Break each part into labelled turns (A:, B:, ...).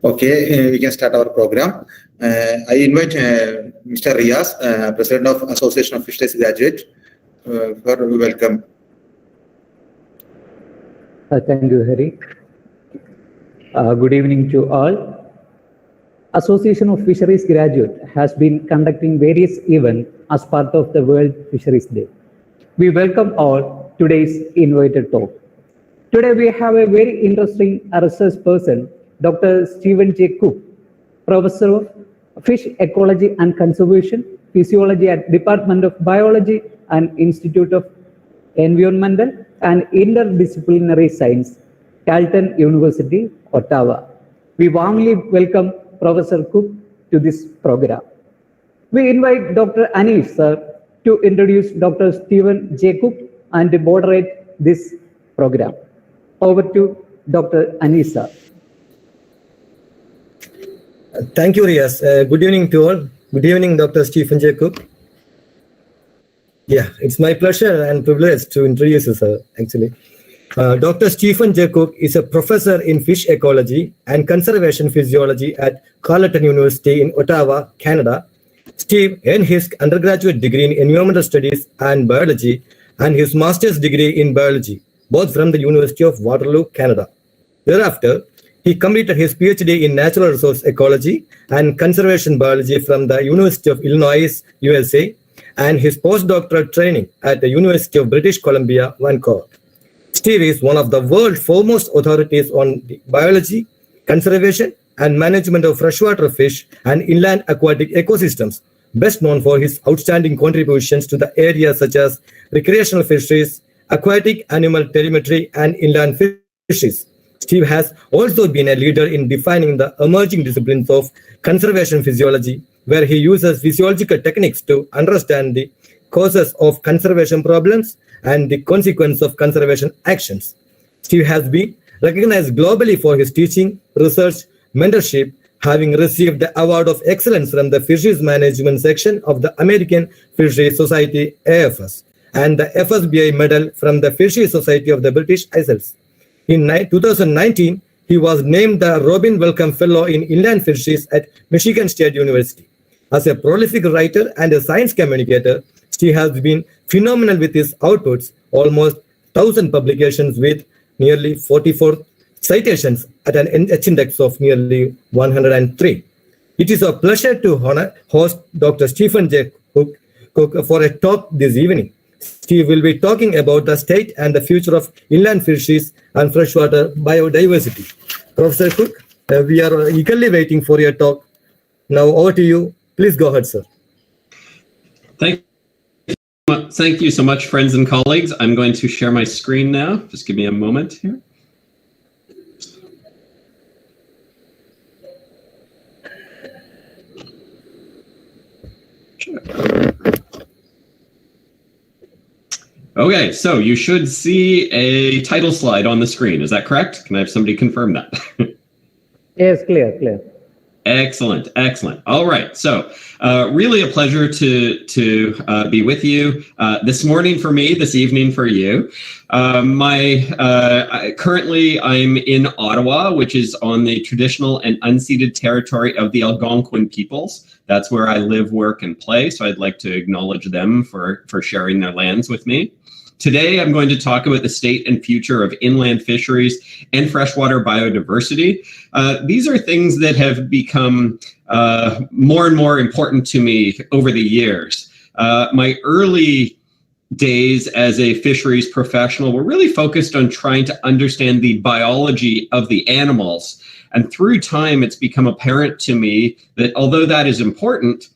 A: Okay, we can start our program. I invite Mr. Riaz, President of Association of Fisheries Graduates, for welcome.
B: Thank you, Harry. Good evening to all. Association of Fisheries Graduates has been conducting various events as part of the World Fisheries Day. We welcome all today's invited talk. Today we have a very interesting research person, Dr. Stephen J. Cooke, Professor of Fish Ecology and Conservation, Physiology at Department of Biology and Institute of Environmental and Interdisciplinary Science, Carleton University, Ottawa. We warmly welcome Professor Cooke to this program. We invite Dr. Anish sir to introduce Dr. Stephen J. Cooke and to moderate this program. Over to Dr. Anish sir.
C: Thank you, Riaz. Good evening to all. Good evening, Dr. Stephen J. Cooke. Yeah, it's my pleasure and privilege to introduce you, sir, actually. Dr. Stephen J. Cooke is a professor in fish ecology and conservation physiology at Carleton University in Ottawa, Canada. Steve earned his undergraduate degree in environmental studies and biology and his master's degree in biology, both from the University of Waterloo, Canada. Thereafter, he completed his PhD in natural resource ecology and conservation biology from the University of Illinois, USA, and his postdoctoral training at the University of British Columbia, Vancouver. Steve is one of the world's foremost authorities on the biology, conservation, and management of freshwater fish and inland aquatic ecosystems, best known for his outstanding contributions to the areas such as recreational fisheries, aquatic animal telemetry, and inland fisheries. Steve has also been a leader in defining the emerging disciplines of conservation physiology, where he uses physiological techniques to understand the causes of conservation problems and the consequence of conservation actions. Steve has been recognized globally for his teaching, research, mentorship, having received the Award of Excellence from the Fisheries Management section of the American Fisheries Society AFS and the FSBI Medal from the Fisheries Society of the British Isles. In 2019, he was named the Robin Welcome Fellow in Inland Fisheries at Michigan State University. As a prolific writer and a science communicator, Steve has been phenomenal with his outputs, almost 1,000 publications with nearly 44 citations at an H-index of nearly 103. It is a pleasure to host Dr. Stephen J. Cooke for a talk this evening. Steve will be talking about the state and the future of inland fisheries and freshwater biodiversity. Professor Cooke, we are eagerly waiting for your talk. Now over to you. Please go ahead, sir.
D: Thank you so much, friends and colleagues. I'm going to share my screen now. Just give me a moment here. Okay, so you should see a title slide on the screen. Is that correct? Can I have somebody confirm that?
B: Yes, clear.
D: Excellent. All right. So really a pleasure to be with you this morning for me, this evening for you. Currently I'm in Ottawa, which is on the traditional and unceded territory of the Algonquin peoples. That's where I live, work, and play. So I'd like to acknowledge them for sharing their lands with me. Today, I'm going to talk about the state and future of inland fisheries and freshwater biodiversity. These are things that have become more and more important to me over the years. My early days as a fisheries professional were really focused on trying to understand the biology of the animals. And through time, it's become apparent to me that although that is important,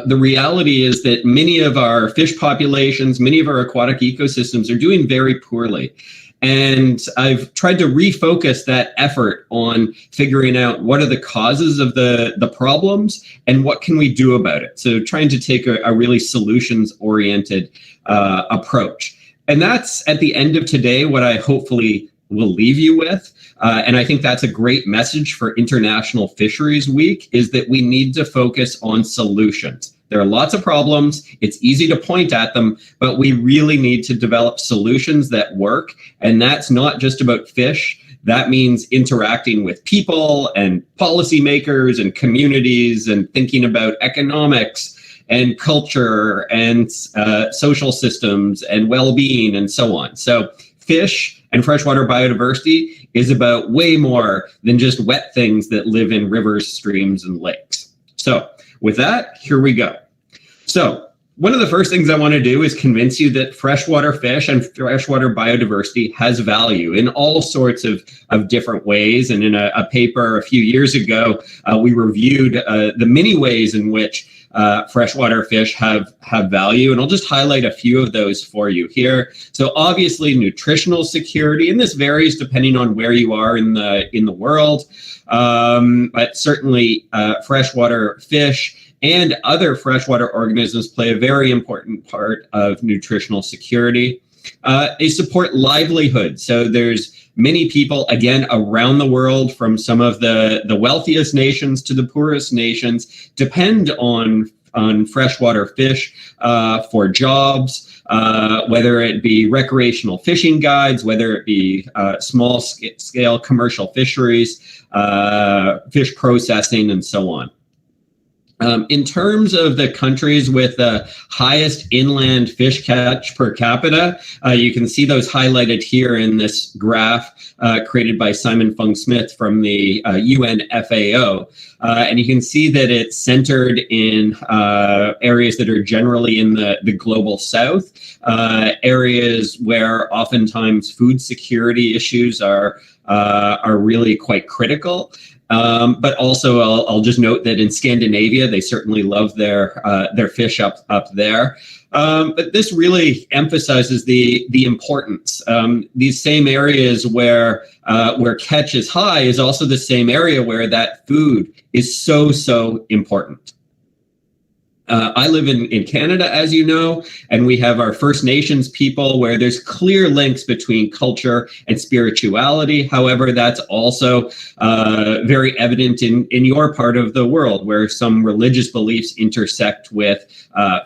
D: the reality is that many of our fish populations, many of our aquatic ecosystems are doing very poorly. And I've tried to refocus that effort on figuring out what are the causes of the problems and what can we do about it. So trying to take a really solutions-oriented approach. And that's, at the end of today, what I hopefully will leave you with. And I think that's a great message for International Fisheries Week, is that we need to focus on solutions. There are lots of problems. It's easy to point at them, but we really need to develop solutions that work. And that's not just about fish. That means interacting with people and policymakers and communities and thinking about economics and culture and social systems and well-being and so on. So fish and freshwater biodiversity is about way more than just wet things that live in rivers, streams, and lakes. So with that, here we go. So one of the first things I want to do is convince you that freshwater fish and freshwater biodiversity has value in all sorts of different ways. And in a paper a few years ago, we reviewed the many ways in which freshwater fish have value, and I'll just highlight a few of those for you here. So obviously nutritional security, and this varies depending on where you are in the world, but certainly freshwater fish and other freshwater organisms play a very important part of nutritional security. They support livelihood. So there's many people, again, around the world, from some of the wealthiest nations to the poorest nations, depend on freshwater fish for jobs, whether it be recreational fishing guides, whether it be small scale commercial fisheries, fish processing, and so on. In terms of the countries with the highest inland fish catch per capita, you can see those highlighted here in this graph created by Simon Fung Smith from the UN FAO. And you can see that it's centered in areas that are generally in the global south, areas where oftentimes food security issues are really quite critical. But also, I'll just note that in Scandinavia, they certainly love their fish up there. But this really emphasizes the importance. These same areas where catch is high is also the same area where that food is so important. I live in Canada, as you know, and we have our First Nations people where there's clear links between culture and spirituality. However, that's also very evident in your part of the world, where some religious beliefs intersect with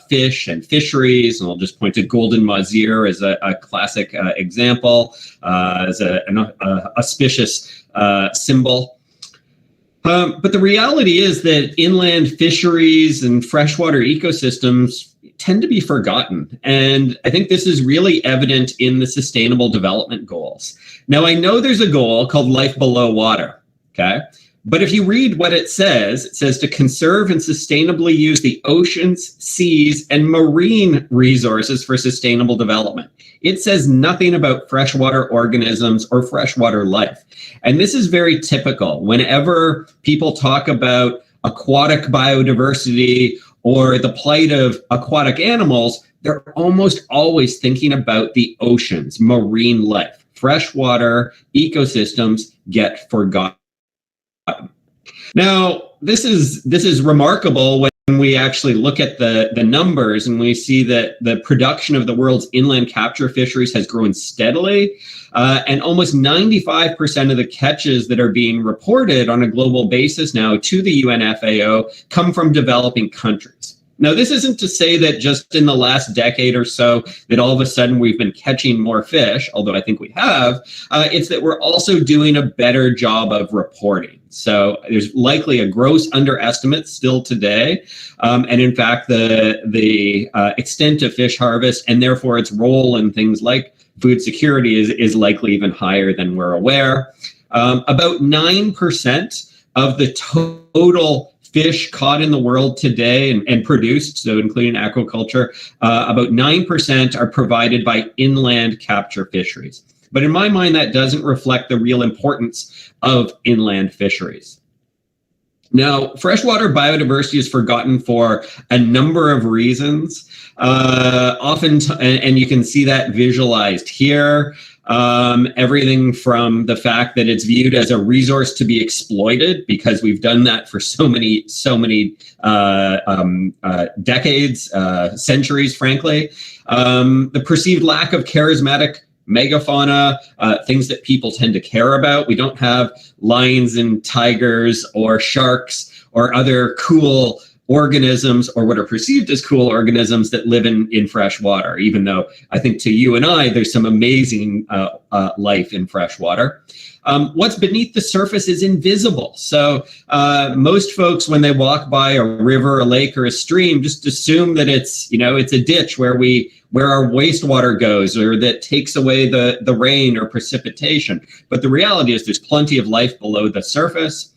D: fish and fisheries. And I'll just point to golden mahseer as a classic example, as an auspicious symbol. But the reality is that inland fisheries and freshwater ecosystems tend to be forgotten. And I think this is really evident in the Sustainable Development Goals. Now, I know there's a goal called Life Below Water, okay? But if you read what it says to conserve and sustainably use the oceans, seas, and marine resources for sustainable development. It says nothing about freshwater organisms or freshwater life. And this is very typical. Whenever people talk about aquatic biodiversity or the plight of aquatic animals, they're almost always thinking about the oceans, marine life. Freshwater ecosystems get forgotten. Now, this is remarkable when we actually look at the numbers and we see that the production of the world's inland capture fisheries has grown steadily, and almost 95% of the catches that are being reported on a global basis now to the UN FAO come from developing countries. Now, this isn't to say that just in the last decade or so that all of a sudden we've been catching more fish, although I think we have. It's that we're also doing a better job of reporting. So there's likely a gross underestimate still today. And in fact, the extent of fish harvest and therefore its role in things like food security is likely even higher than we're aware. About 9% of the total fish caught in the world today and produced, so including aquaculture, about 9% are provided by inland capture fisheries. But in my mind, that doesn't reflect the real importance of inland fisheries. Now, freshwater biodiversity is forgotten for a number of reasons. And you can see that visualized here. Everything from the fact that it's viewed as a resource to be exploited, because we've done that for so many decades, centuries, frankly. The perceived lack of charismatic megafauna, things that people tend to care about. We don't have lions and tigers or sharks or other cool organisms, or what are perceived as cool organisms that live in fresh water, even though I think to you and I, there's some amazing life in fresh water. What's beneath the surface is invisible. So most folks, when they walk by a river, a lake, or a stream, just assume that it's a ditch where our wastewater goes, or that takes away the rain or precipitation. But the reality is there's plenty of life below the surface.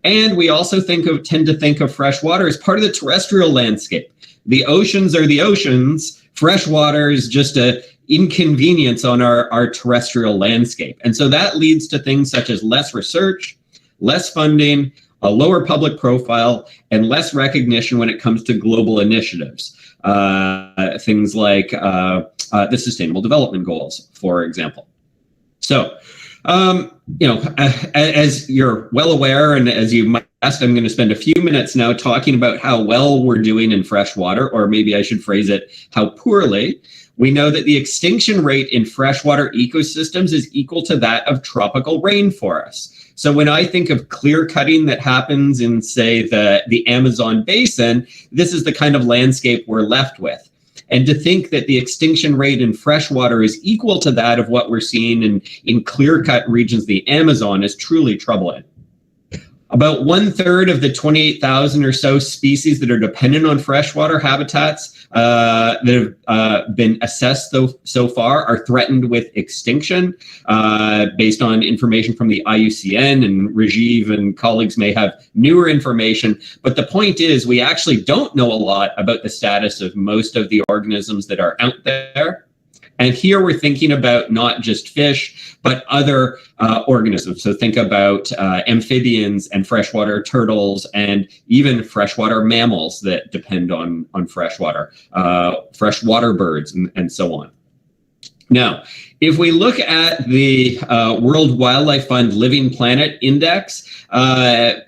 D: And we also tend to think of fresh water as part of the terrestrial landscape. The oceans are the oceans. Fresh water is just an inconvenience on our terrestrial landscape. And so that leads to things such as less research, less funding, a lower public profile, and less recognition when it comes to global initiatives. Things like the Sustainable Development Goals, for example. So, as you're well aware, and as you might ask, I'm going to spend a few minutes now talking about how well we're doing in freshwater, or maybe I should phrase it, how poorly. We know that the extinction rate in freshwater ecosystems is equal to that of tropical rainforests. So when I think of clear cutting that happens in, say, the Amazon basin, this is the kind of landscape we're left with. And to think that the extinction rate in freshwater is equal to that of what we're seeing in clear-cut regions of the Amazon is truly troubling. About 1/3 of the 28,000 or so species that are dependent on freshwater habitats that have been assessed so far are threatened with extinction, based on information from the IUCN, and Rajiv and colleagues may have newer information. But the point is, we actually don't know a lot about the status of most of the organisms that are out there. And here we're thinking about not just fish, but other organisms. So think about amphibians and freshwater turtles, and even freshwater mammals that depend on freshwater, freshwater birds, and so on. Now, if we look at the World Wildlife Fund Living Planet Index,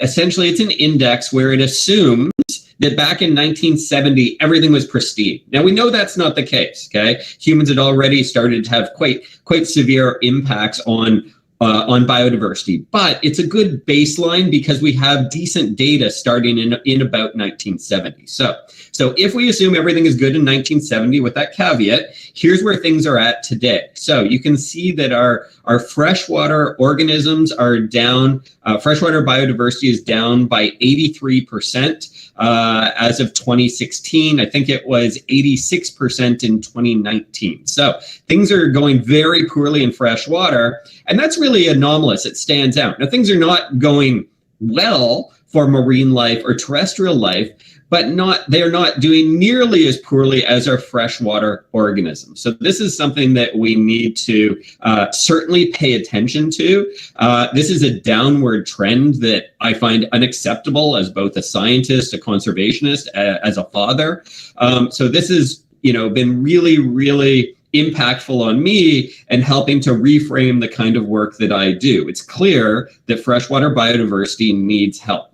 D: essentially it's an index where it assumes that back in 1970, everything was pristine. Now, we know that's not the case, okay? Humans had already started to have quite severe impacts on biodiversity, but it's a good baseline because we have decent data starting in about 1970. So if we assume everything is good in 1970 with that caveat, here's where things are at today. So you can see that our freshwater organisms are down, freshwater biodiversity is down by 83% as of 2016. I think it was 86% in 2019. So things are going very poorly in freshwater, and that's really anomalous. It stands out. Now, things are not going well for marine life or terrestrial life, but they're not doing nearly as poorly as our freshwater organisms. So this is something that we need to certainly pay attention to. This is a downward trend that I find unacceptable as both a scientist, a conservationist, as a father. So this has been really, really impactful on me and helping to reframe the kind of work that I do. It's clear that freshwater biodiversity needs help.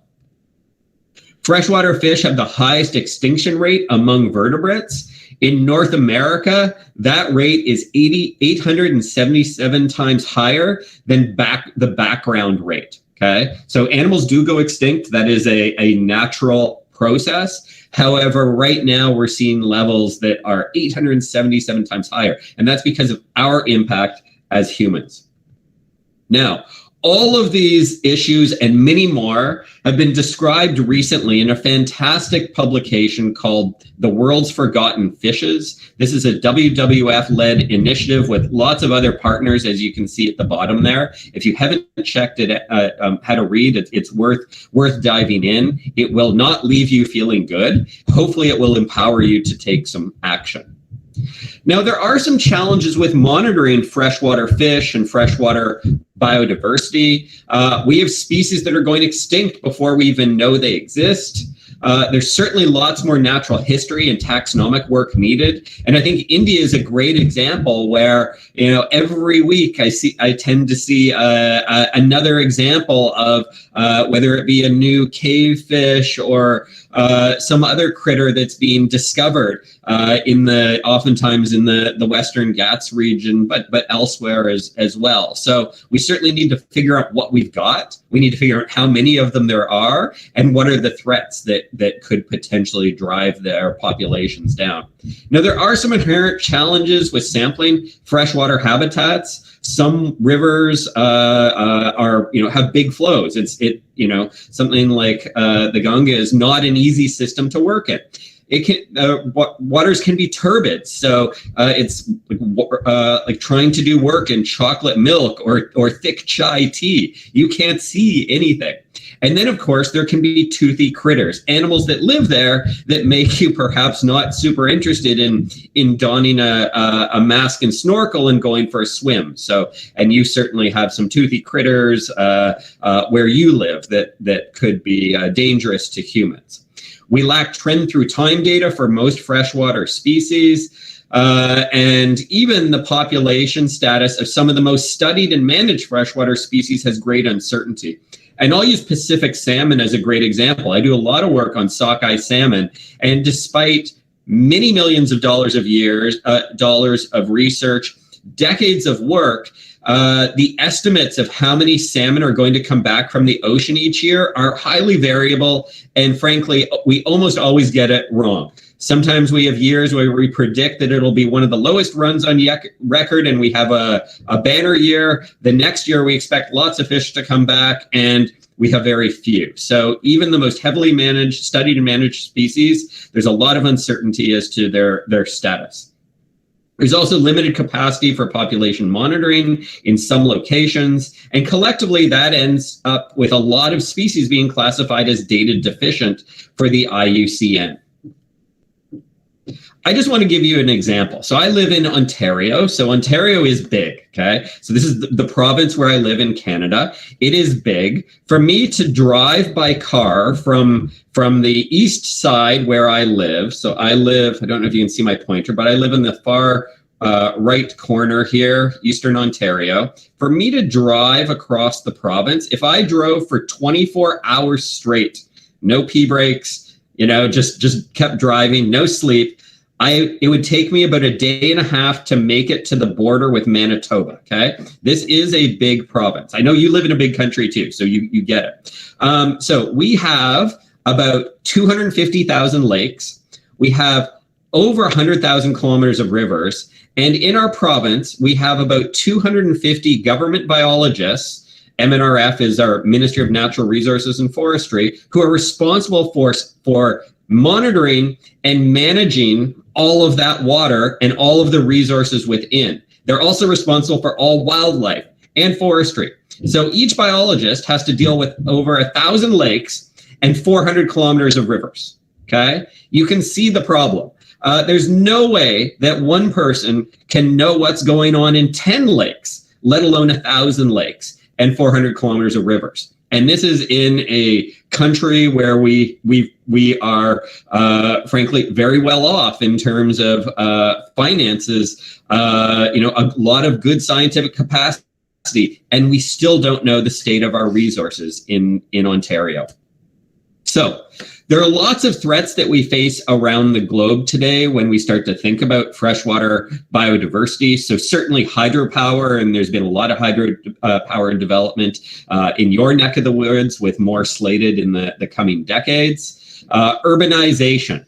D: Freshwater fish have the highest extinction rate among vertebrates. In North America, that rate is 877 times higher than the background rate, okay? So animals do go extinct. That is a natural process. However, right now we're seeing levels that are 877 times higher, and that's because of our impact as humans. Now, all of these issues and many more have been described recently in a fantastic publication called The World's Forgotten Fishes. This is a WWF-led initiative with lots of other partners, as you can see at the bottom there. If you haven't checked it, how to read it, it's worth diving in. It will not leave you feeling good. Hopefully it will empower you to take some action. Now, there are some challenges with monitoring freshwater fish and freshwater biodiversity. We have species that are going extinct before we even know they exist. There's certainly lots more natural history and taxonomic work needed. And I think India is a great example where, every week I tend to see another example of whether it be a new cave fish or some other critter that's being discovered oftentimes in the Western Ghats region, but elsewhere as well. So we certainly need to figure out what we've got. We need to figure out how many of them there are and what are the threats that could potentially drive their populations down. Now, there are some inherent challenges with sampling freshwater habitats. Some rivers have big flows. Something like the Ganga is not an easy system to work in. Waters can be turbid, so it's like trying to do work in chocolate milk or thick chai tea. You can't see anything. And then, of course, there can be toothy critters, animals that live there that make you perhaps not super interested in donning a mask and snorkel and going for a swim. So, and you certainly have some toothy critters where you live that could be dangerous to humans. We lack trend through time data for most freshwater species. And even the population status of some of the most studied and managed freshwater species has great uncertainty. And I'll use Pacific salmon as a great example. I do a lot of work on sockeye salmon, and despite many millions of dollars of research, decades of work, the estimates of how many salmon are going to come back from the ocean each year are highly variable, and frankly, we almost always get it wrong. Sometimes we have years where we predict that it'll be one of the lowest runs on record, and we have a banner year. The next year, we expect lots of fish to come back, and we have very few. So even the most heavily studied and managed species, there's a lot of uncertainty as to their status. There's also limited capacity for population monitoring in some locations, and collectively that ends up with a lot of species being classified as data deficient for the IUCN. I just want to give you an example. So I live in Ontario. So Ontario is big, okay? So this is the province where I live in Canada. It is big. For me to drive by car from the east side where I live, so I don't know if you can see my pointer, but I live in the far right corner here, Eastern Ontario. For me to drive across the province, if I drove for 24 hours straight, no pee breaks, just kept driving, no sleep, it would take me about a day and a half to make it to the border with Manitoba, okay? This is a big province. I know you live in a big country too, so you get it. So we have about 250,000 lakes. We have over 100,000 kilometers of rivers. And in our province, we have about 250 government biologists. MNRF is our Ministry of Natural Resources and Forestry, who are responsible for monitoring and managing all of that water and all of the resources within. They're also responsible for all wildlife and forestry. So each biologist has to deal with over 1,000 lakes and 400 kilometers of rivers, okay? You can see the problem. There's no way that one person can know what's going on in 10 lakes, let alone 1,000 lakes and 400 kilometers of rivers. And this is in a country where we are, frankly, very well off in terms of finances, a lot of good scientific capacity, and we still don't know the state of our resources in Ontario. So there are lots of threats that we face around the globe today when we start to think about freshwater biodiversity. So certainly hydropower, and there's been a lot of hydropower development in your neck of the woods, with more slated in the coming decades. Urbanization.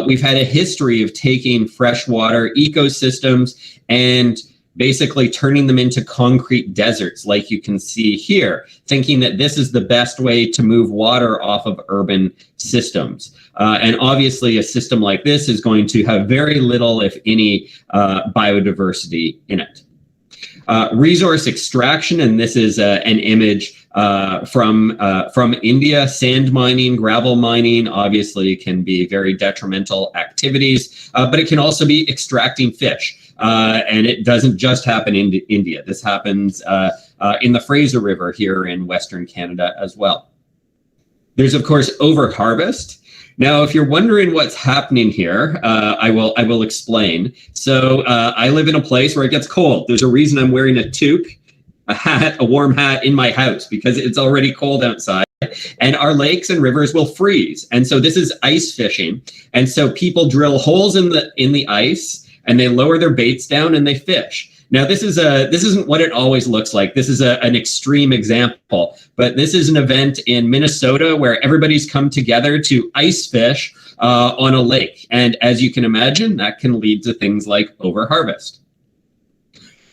D: We've had a history of taking freshwater ecosystems and basically turning them into concrete deserts, like you can see here, thinking that this is the best way to move water off of urban systems. And obviously a system like this is going to have very little, if any, biodiversity in it. Resource extraction, and this is an image from India. Sand mining, gravel mining obviously can be very detrimental activities, but it can also be extracting fish. And it doesn't just happen in India. This happens in the Fraser River here in Western Canada as well. There's, of course, overharvest. Now, if you're wondering what's happening here, I will explain. So I live in a place where it gets cold. There's a reason I'm wearing a toque. a warm hat in my house because it's already cold outside. And our lakes and rivers will freeze. And so this is ice fishing. And so people drill holes in the ice and they lower their baits down and they fish. Now, this isn't what it always looks like. This is an extreme example, but this is an event in Minnesota where everybody's come together to ice fish on a lake. And as you can imagine, that can lead to things like overharvest.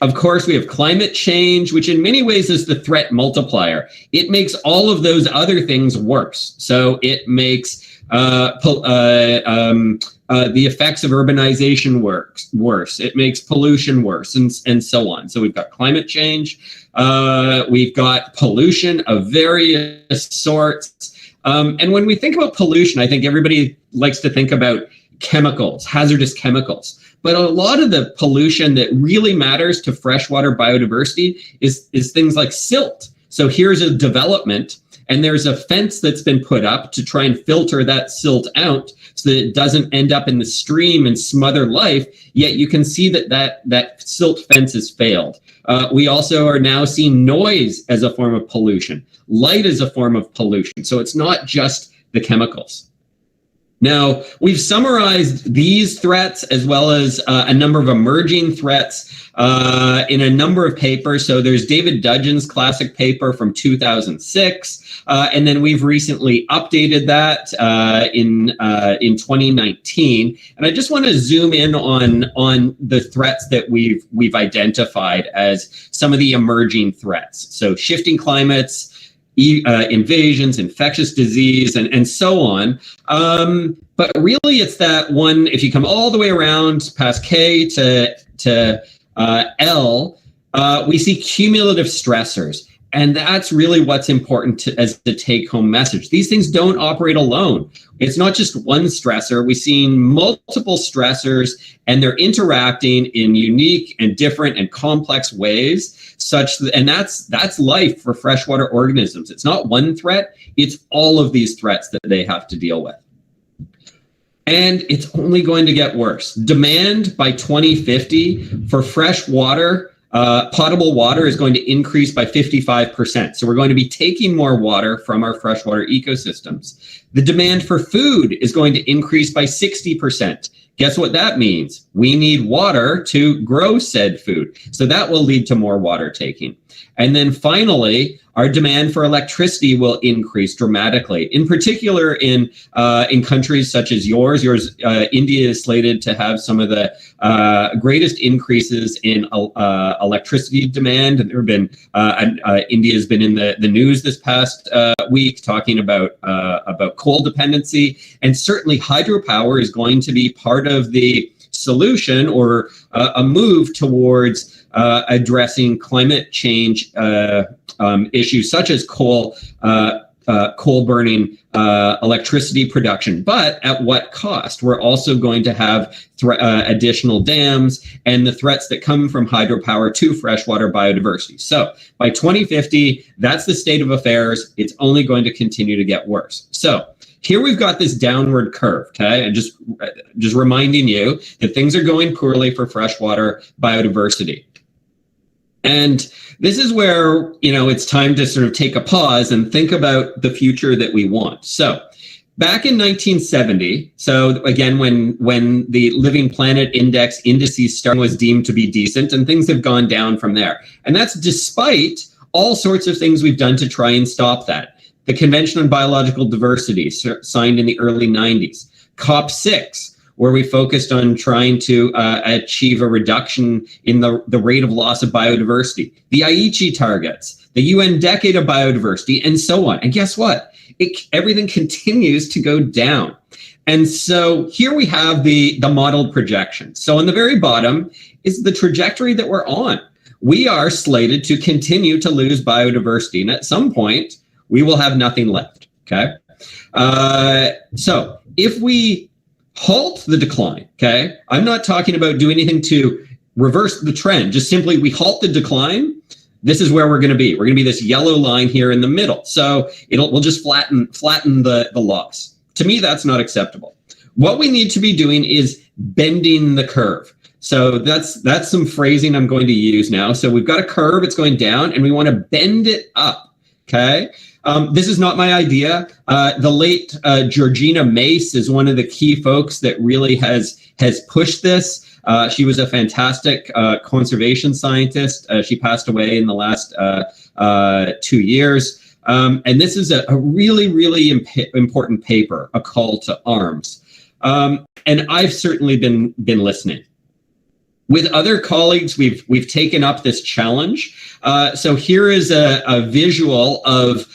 D: Of course, we have climate change, which in many ways is the threat multiplier. It makes all of those other things worse. So it makes the effects of urbanization worse. It makes pollution worse, and so on. So we've got climate change. We've got pollution of various sorts. And when we think about pollution, I think everybody likes to think about chemicals, hazardous chemicals. But a lot of the pollution that really matters to freshwater biodiversity is things like silt. So here's a development, and there's a fence that's been put up to try and filter that silt out so that it doesn't end up in the stream and smother life, yet you can see that silt fence has failed. We also are now seeing noise as a form of pollution, light as a form of pollution. So it's not just the chemicals. Now, we've summarized these threats as well as a number of emerging threats in a number of papers. So there's David Dudgeon's classic paper from 2006, and then we've recently updated that in 2019. And I just want to zoom in on the threats that we've identified as some of the emerging threats. So shifting climates, invasions, infectious disease, and so on. But really, it's that one, if you come all the way around past K to L, we see cumulative stressors. And that's really what's important as the take-home message. These things don't operate alone. It's not just one stressor. We've seen multiple stressors, and they're interacting in unique and different and complex ways. And that's life for freshwater organisms. It's not one threat. It's all of these threats that they have to deal with. And it's only going to get worse. Demand by 2050 for fresh water, potable water, is going to increase by 55%. So we're going to be taking more water from our freshwater ecosystems. The demand for food is going to increase by 60%. Guess what that means? We need water to grow said food. So that will lead to more water taking. And then finally, our demand for electricity will increase dramatically. In particular, in countries such as yours, India is slated to have some of the greatest increases in electricity demand. And there have been India has been in the news this past week talking about coal dependency, and certainly hydropower is going to be part of the solution or a move towards addressing climate change issues such as coal burning electricity production. But at what cost? We're also going to have additional dams and the threats that come from hydropower to freshwater biodiversity. So by 2050, that's the state of affairs. It's only going to continue to get worse. So here we've got this downward curve, okay? And just reminding you that things are going poorly for freshwater biodiversity. And this is where, it's time to sort of take a pause and think about the future that we want. So back in 1970, so again, when the Living Planet indices starting was deemed to be decent, and things have gone down from there. And that's despite all sorts of things we've done to try and stop that. The Convention on Biological Diversity, signed in the early 90s. COP6, where we focused on trying to achieve a reduction in the rate of loss of biodiversity. The Aichi targets, the UN Decade of Biodiversity, and so on. And guess what? Everything continues to go down. And so here we have the modeled projection. So on the very bottom is the trajectory that we're on. We are slated to continue to lose biodiversity. And at some point, we will have nothing left, okay? So if we halt the decline, okay? I'm not talking about doing anything to reverse the trend, just simply we halt the decline, this is where we're gonna be. We're gonna be this yellow line here in the middle. So we'll just flatten the loss. To me, that's not acceptable. What we need to be doing is bending the curve. So that's some phrasing I'm going to use now. So we've got a curve, it's going down, and we want to bend it up, okay? This is not my idea. The late Georgina Mace is one of the key folks that really has pushed this. She was a fantastic conservation scientist. She passed away in the last 2 years. And this is a really, really important paper, A Call to Arms. And I've certainly been listening. With other colleagues, we've taken up this challenge. So here is a visual of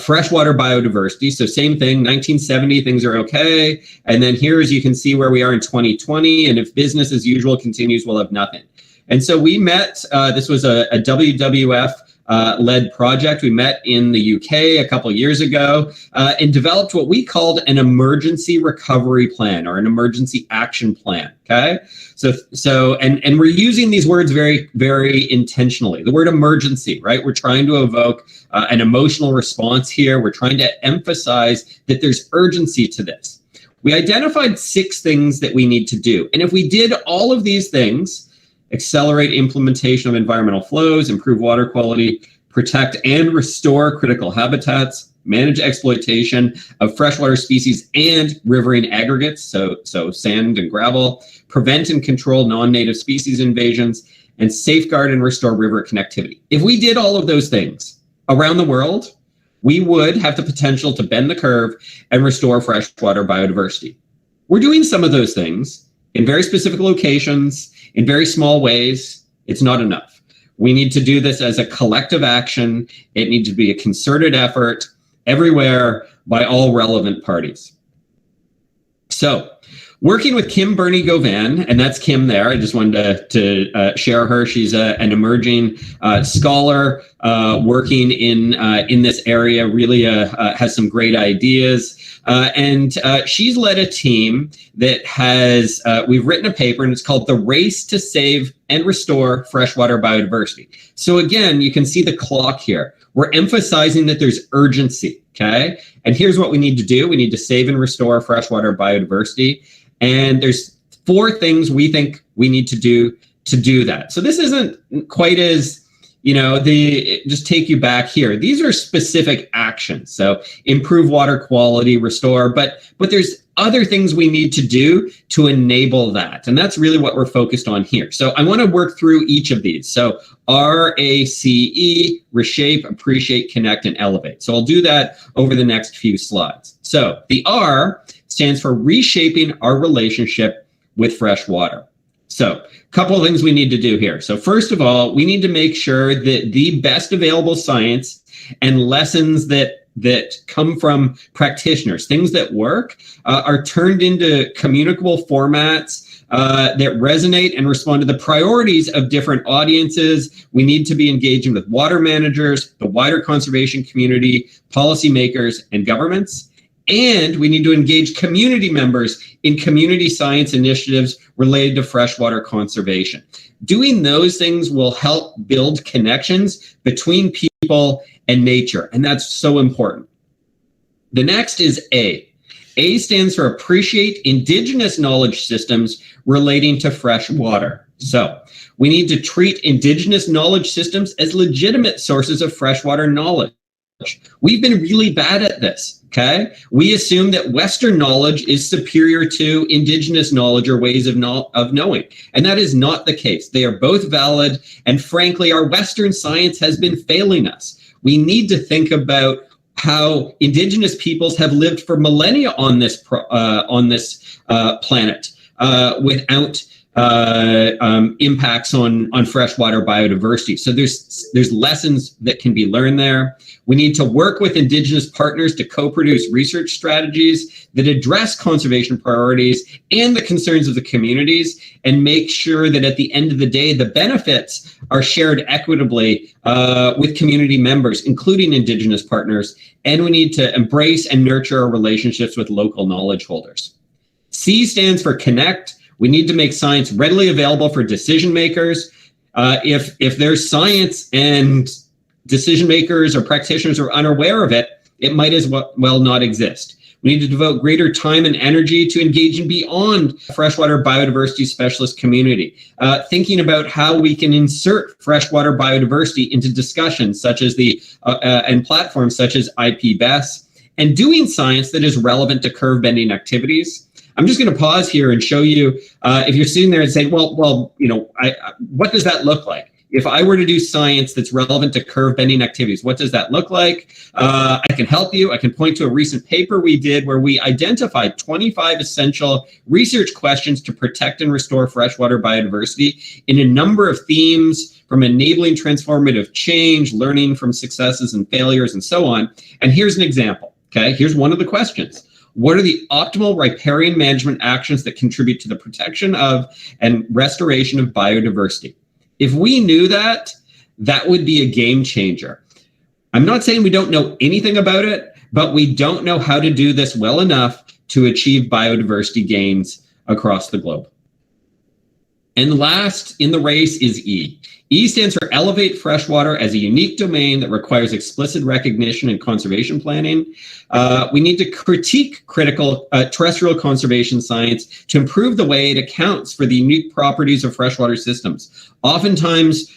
D: freshwater biodiversity. So same thing, 1970, things are okay. And then here, as you can see where we are in 2020, and if business as usual continues, we'll have nothing. And so we met, this was a WWF led project. We met in the UK a couple of years ago and developed what we called an emergency recovery plan or an emergency action plan. Okay, so and we're using these words very, very intentionally. The word emergency, right? We're trying to evoke an emotional response here. We're trying to emphasize that there's urgency to this. We identified 6 things that we need to do, and if we did all of these things, accelerate implementation of environmental flows, improve water quality, protect and restore critical habitats, manage exploitation of freshwater species and riverine aggregates, so sand and gravel, prevent and control non-native species invasions, and safeguard and restore river connectivity. If we did all of those things around the world, we would have the potential to bend the curve and restore freshwater biodiversity. We're doing some of those things in very specific locations, in very small ways. It's not enough. We need to do this as a collective action. It needs to be a concerted effort everywhere by all relevant parties. So, working with Kim Burney-Govan, and that's Kim there. I just wanted to share her. She's an emerging scholar working in this area, really has some great ideas. And she's led a team that has, we've written a paper, and it's called The Race to Save and Restore Freshwater Biodiversity. So again, you can see the clock here. We're emphasizing that there's urgency, okay? And here's what we need to do. We need to save and restore freshwater biodiversity. And there's 4 things we think we need to do that. So this isn't quite as, just take you back here. These are specific actions. So improve water quality, restore, but there's other things we need to do to enable that. And that's really what we're focused on here. So I want to work through each of these. So RACE, reshape, appreciate, connect, and elevate. So I'll do that over the next few slides. So the R stands for reshaping our relationship with fresh water. So a couple of things we need to do here. So first of all, we need to make sure that the best available science and lessons that come from practitioners, things that work, are turned into communicable formats that resonate and respond to the priorities of different audiences. We need to be engaging with water managers, the wider conservation community, policymakers, and governments. And we need to engage community members in community science initiatives related to freshwater conservation. Doing those things will help build connections between people and nature, and that's so important. The next is A. A stands for appreciate indigenous knowledge systems relating to fresh water. So we need to treat indigenous knowledge systems as legitimate sources of freshwater knowledge. We've been really bad at this, okay? We assume that Western knowledge is superior to indigenous knowledge or ways of knowing, and that is not the case. They are both valid, and frankly, our Western science has been failing us. We need to think about how indigenous peoples have lived for millennia on this planet without impacts on freshwater biodiversity. So there's lessons that can be learned there. We need to work with indigenous partners to co-produce research strategies that address conservation priorities and the concerns of the communities, and make sure that at the end of the day, the benefits are shared equitably with community members, including indigenous partners. And we need to embrace and nurture our relationships with local knowledge holders. C stands for connect. We need to make science readily available for decision makers. If there's science and decision makers or practitioners are unaware of it, it might as well not exist. We need to devote greater time and energy to engaging beyond freshwater biodiversity specialist community, thinking about how we can insert freshwater biodiversity into discussions such as and platforms such as IPBES, and doing science that is relevant to curve bending activities. I'm just going to pause here and show you, if you're sitting there and saying, well, what does that look like? If I were to do science that's relevant to curve bending activities, what does that look like? I can help you. I can point to a recent paper we did where we identified 25 essential research questions to protect and restore freshwater biodiversity in a number of themes, from enabling transformative change, learning from successes and failures, and so on. And here's an example, okay? Here's one of the questions. What are the optimal riparian management actions that contribute to the protection of and restoration of biodiversity? If we knew that, that would be a game changer. I'm not saying we don't know anything about it, but we don't know how to do this well enough to achieve biodiversity gains across the globe. And last in the race is E. E stands for Elevate Freshwater as a unique domain that requires explicit recognition and conservation planning. We need to critique critical terrestrial conservation science to improve the way it accounts for the unique properties of freshwater systems. Oftentimes,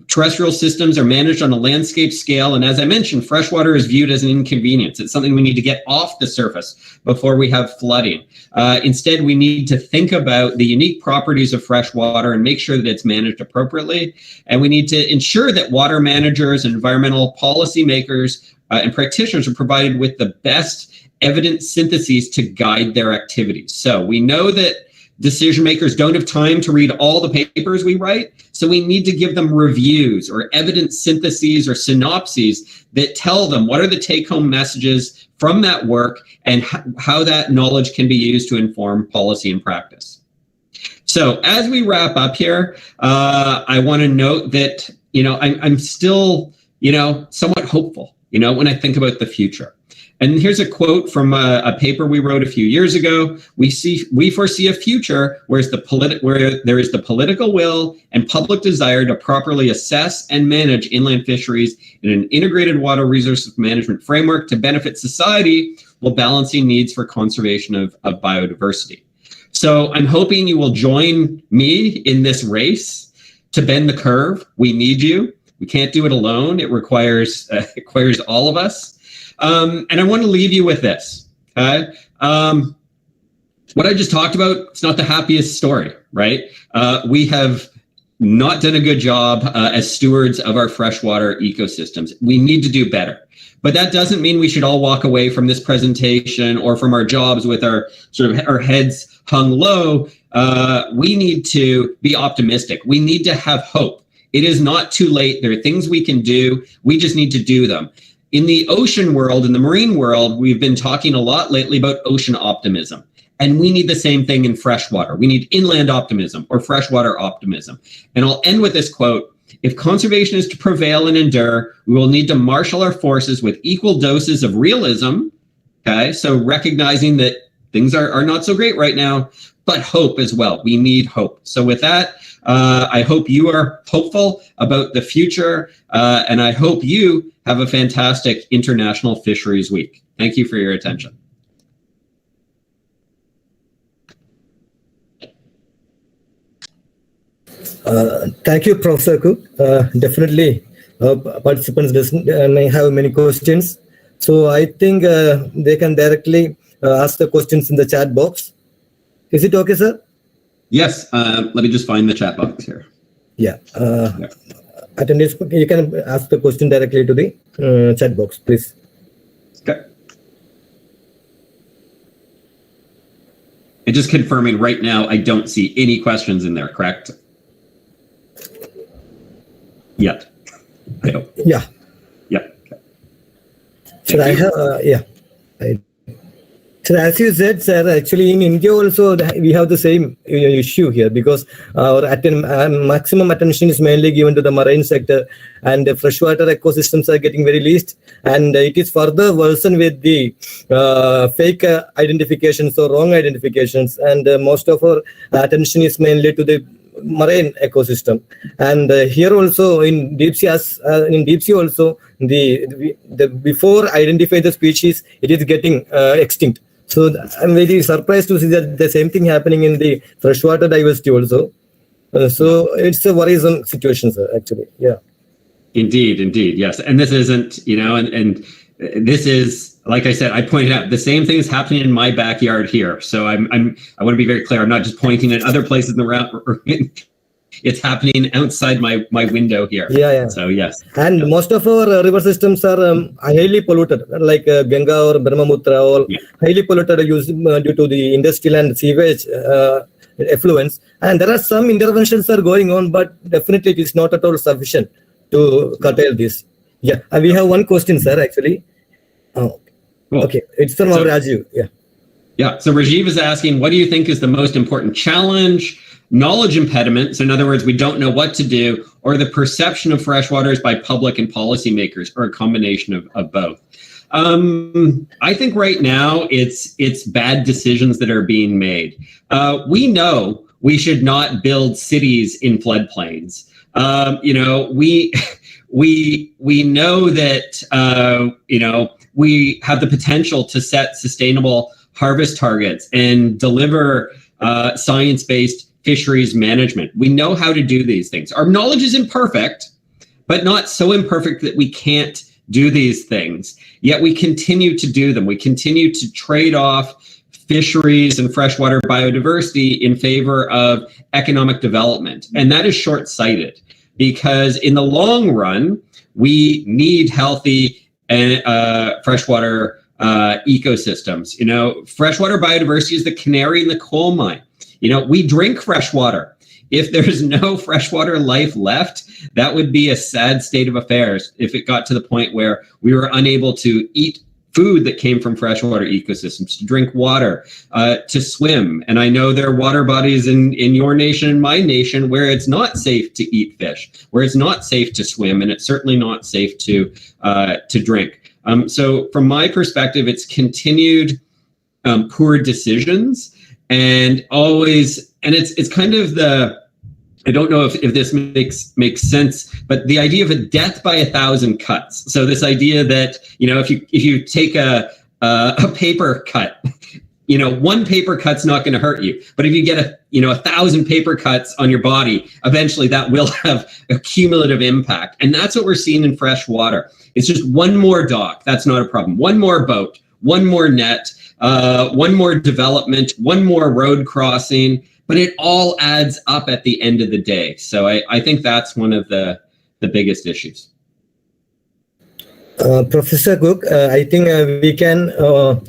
D: terrestrial systems are managed on a landscape scale, and as I mentioned, freshwater is viewed as an inconvenience. It's something we need to get off the surface before we have flooding. Instead, we need to think about the unique properties of freshwater and make sure that it's managed appropriately. And we need to ensure that water managers and environmental policymakers and practitioners are provided with the best evidence syntheses to guide their activities. So we know that decision makers don't have time to read all the papers we write, so we need to give them reviews or evidence syntheses or synopses that tell them what are the take-home messages from that work and how that knowledge can be used to inform policy and practice. So as we wrap up here, I want to note that I'm still somewhat hopeful when I think about the future. And here's a quote from a paper we wrote a few years ago. We foresee a future where there is the political will and public desire to properly assess and manage inland fisheries in an integrated water resources management framework to benefit society while balancing needs for conservation of biodiversity. So I'm hoping you will join me in this race to bend the curve. We need you. We can't do it alone. It requires all of us. And I want to leave you with this. Okay? What I just talked about, it's not the happiest story, right? We have not done a good job as stewards of our freshwater ecosystems. We need to do better. But that doesn't mean we should all walk away from this presentation or from our jobs with our heads hung low. We need to be optimistic. We need to have hope. It is not too late. There are things we can do. We just need to do them. In the ocean world, in the marine world, we've been talking a lot lately about ocean optimism. And we need the same thing in freshwater. We need inland optimism or freshwater optimism. And I'll end with this quote. If conservation is to prevail and endure, we will need to marshal our forces with equal doses of realism. Okay, so recognizing that things are not so great right now, but hope as well. We need hope. So with that, I hope you are hopeful about the future, and I hope you have a fantastic International Fisheries Week. Thank you for your attention.
C: Thank you, Professor Cooke. Definitely, participants may have many questions. So I think they can directly ask the questions in the chat box. Is it okay, sir?
D: Yes. Let me just find the chat box here.
C: Yeah. Attendees, you can ask the question directly to the chat box, please.
D: Okay. And just confirming right now, I don't see any questions in there, correct? Yet. I don't.
C: Yeah.
D: Yeah. Okay.
C: Should I have, yeah. So as you said, sir, actually in India also we have the same issue here because our maximum attention is mainly given to the marine sector and the freshwater ecosystems are getting very least, and it is further worsened with the fake identifications or wrong identifications, and most of our attention is mainly to the marine ecosystem. And here also in deep sea, also the before identify the species, it is getting extinct. So I'm very surprised to see that the same thing happening in the freshwater diversity also. So it's a worrisome situation, sir, actually. Yeah.
D: Indeed, yes. And this isn't, and this is, like I said, I pointed out the same thing is happening in my backyard here. So I want to be very clear. I'm not just pointing at other places in the round. It's happening outside my window here.
C: Yeah.
D: So yes.
C: And most of our river systems are highly polluted, like Ganga or Brahmaputra, or highly polluted due to the industrial and sewage effluents. And there are some interventions are going on, but definitely it is not at all sufficient to curtail this. Yeah, and we have one question, sir, actually. Oh, cool. Okay, it's from our Rajiv. Yeah,
D: so Rajiv is asking, what do you think is the most important challenge? Knowledge impediment, so in other words, we don't know what to do, or the perception of freshwaters by public and policymakers, or a combination of both. I think right now it's bad decisions that are being made. We know we should not build cities in floodplains. We know that we have the potential to set sustainable harvest targets and deliver science-based fisheries management. We know how to do these things. Our knowledge is imperfect, but not so imperfect that we can't do these things. Yet we continue to do them. We continue to trade off fisheries and freshwater biodiversity in favor of economic development. And that is short-sighted, because in the long run, we need healthy freshwater ecosystems. Freshwater biodiversity is the canary in the coal mine. We drink fresh water. If there's no freshwater life left, that would be a sad state of affairs if it got to the point where we were unable to eat food that came from freshwater ecosystems, to drink water, to swim. And I know there are water bodies in your nation and my nation where it's not safe to eat fish, where it's not safe to swim, and it's certainly not safe to drink. So from my perspective, it's continued poor decisions. And always, and it's kind of I don't know if this makes sense, but the idea of a death by 1,000 cuts. So this idea that, if you take a paper cut, one paper cut's not going to hurt you. But if you get 1,000 paper cuts on your body, eventually that will have a cumulative impact. And that's what we're seeing in fresh water. It's just one more dock. That's not a problem. One more boat, one more net, one more development, one more road crossing, but it all adds up at the end of the day. So I think that's one of the biggest issues.
C: Professor Cooke, I think we can